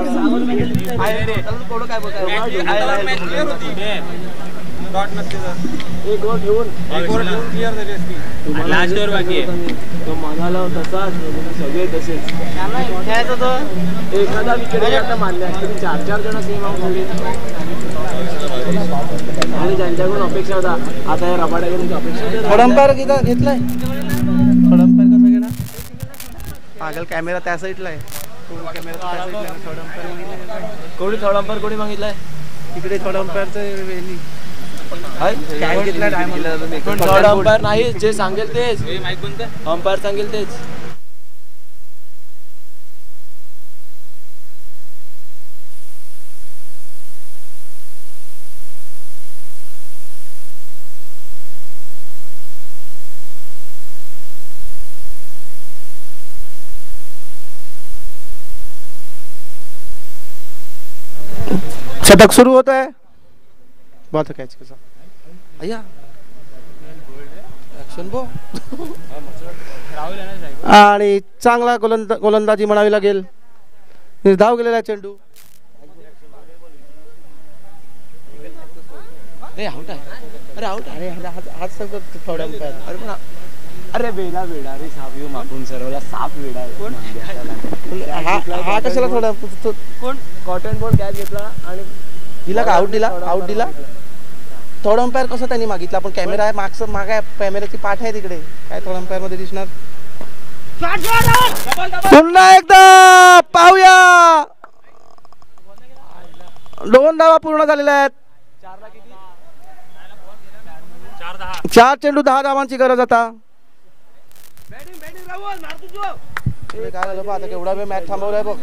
last over बाकी आहे. तो म्हणाला तसाच सगळे तसेच. एखादा विकेट मारले असते 4-4 जण सेम आउट झाले. आणि ज्यांच्याकडून अपेक्षा होता आता या रबाड्याकडून अपेक्षा. थर्ड अंपायर घेतलाय. थर्ड अंपायर कसं घेणार? पागल कॅमेरा त्या साईडला आहे. कोणी थर्ड अंपायर कोणी मागितलाय? तिकडे थर्ड अंपायरचं थर्ड अंपायर नाही. जे सांगेल तेच. अंपायर सांगेल तेच. शतक सुरू होत आहे. बहुत कॅच कसा अय्या ऍक्शन बो. आणि चांगला गोलंदाजी म्हणावी लागेल. निर्धाव गेलेला चेंडू. आउट आहे. अरे आउट. अरे हात सगळं थोड्या अरे पण अरे बेडा रे साप येऊ मागून सर्वला साप वेडा. हा कशाला थोडा कोण कॉटन बॉल कॅच घेतला आणि दिला का? आउट दिला. आउट दिला. थर्ड अंपायर कसं त्यांनी मागितलं? आपण कॅमेरा आहे मागचं. माग आहे कॅमेऱ्याची पाठ आहे तिकडे. काय थर्ड अंपायर मध्ये दिसणार? पुन्हा एकदा पाहूया. 2 धावा पूर्ण झालेल्या आहेत. 4 चेंडू 10 धावांची गरज आता. काय झालं बा आता केवढा वेळ मॅच थांबवलाय बघ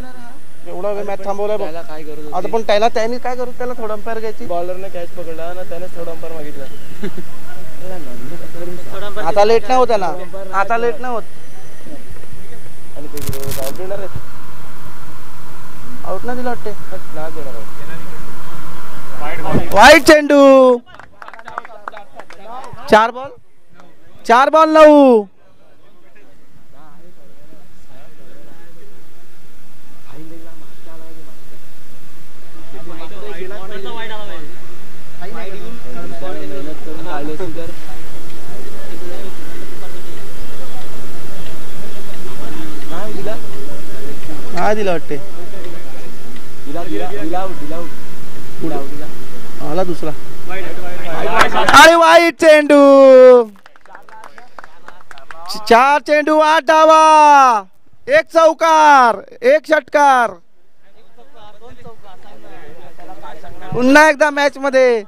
एवढा वेळ मॅच थांबवलाय बघ त्याला काय करू आता पण त्याने काय करू त्याला थोडं अंपायर घ्यायची बॉलरने कॅच पकडला ना त्याने थोडं अंपायर मागितलं आता लेट नाही होत त्याला आता लेट नाही होत आणि ते आउट देणार आहेत आउट नाही दिला वाटते नाही देणार वाईट चेंडू 4 बॉल 9 नाही दिला वाटते आला दुसरा आणि वाईट चेंडू 4 चेंडू 8 धावा 1 चौकार 1 षटकार पुन्हा एकदा मॅच मध्ये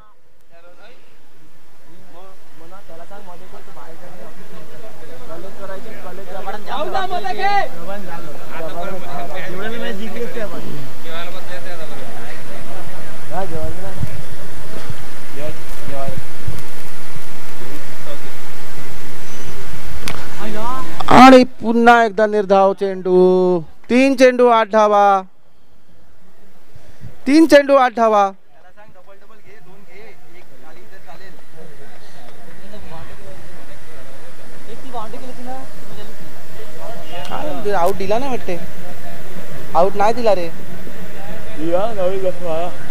आणि पुन्हा एकदा निर्धाव चेंडू 3 चेंडू 8 धावा 3 चेंडू 8 धावा आउट दिला ना वाटते आउट नाही दिला रे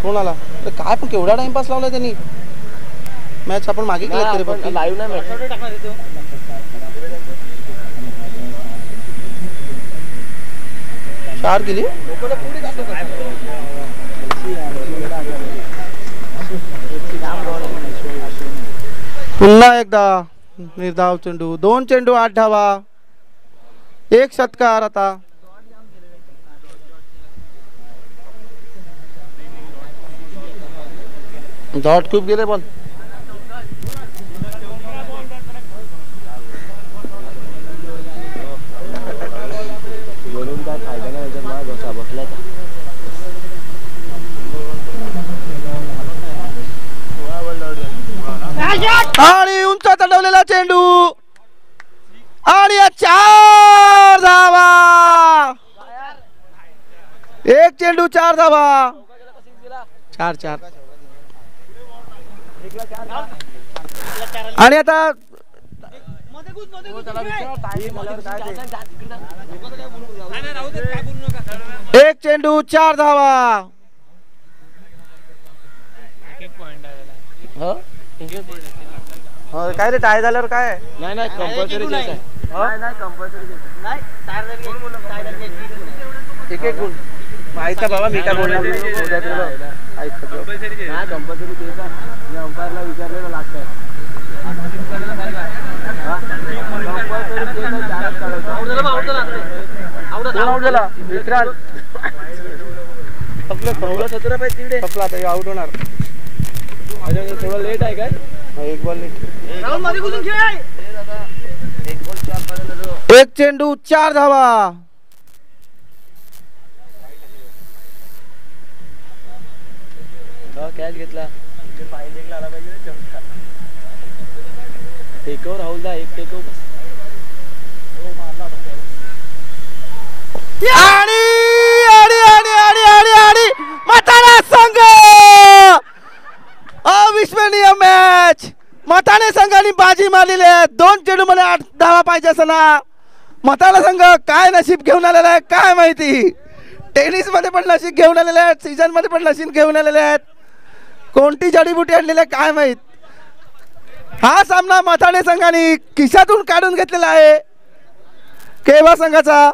कोणाला काय पण केवढा टाइमपास लावला त्यांनी मॅच आपण मागे केलं तरी पण लाईव्ह नाही मॅच 4 गेली पुन्हा एकदा निर्धाव चेंडू 2 चेंडू 8 धावा 1 षटकार आता डॉट खूप गेले पण बोलून काय फायदा नाही याच्यात मला बसा बसला आणि उंच चढवलेला चेंडू आणि 4 धावा 1 चेंडू 4 धावा 4 आणि आता 1 चेंडू 4 धावा काय रे टाय झाल्यावर काय नाही कंपल्सरी नाही कंपल्सरी एक गुण माहिती बाबा मी काय बोलणार कंपल्सरी तेच मी अंपायरला विचारलेलं लागतं आउट होणार थोडं लेट आहे काय 1 बॉल लेट 1 चेंडू 4 धावा कॅच घेतला टेकवर राहुलदा 1 टेकवर आणि मताना संघ अविस्मरणीय मॅच मताने संघाने बाजी मारलेली आहे 2 चेंडू मध्ये 8 धावा पाहिजे असताना मताना संघ काय नशीब घेऊन आलेला आहे काय माहिती टेनिस मध्ये पण नशीब घेऊन आलेले आहेत सीझन मध्ये पण नशीब घेऊन आलेले आहेत कोणती जडीबुटी आणलेली आहे काय माहित हा सामना मताने संघाने खिशातून काढून घेतलेला आहे केवा संघाचा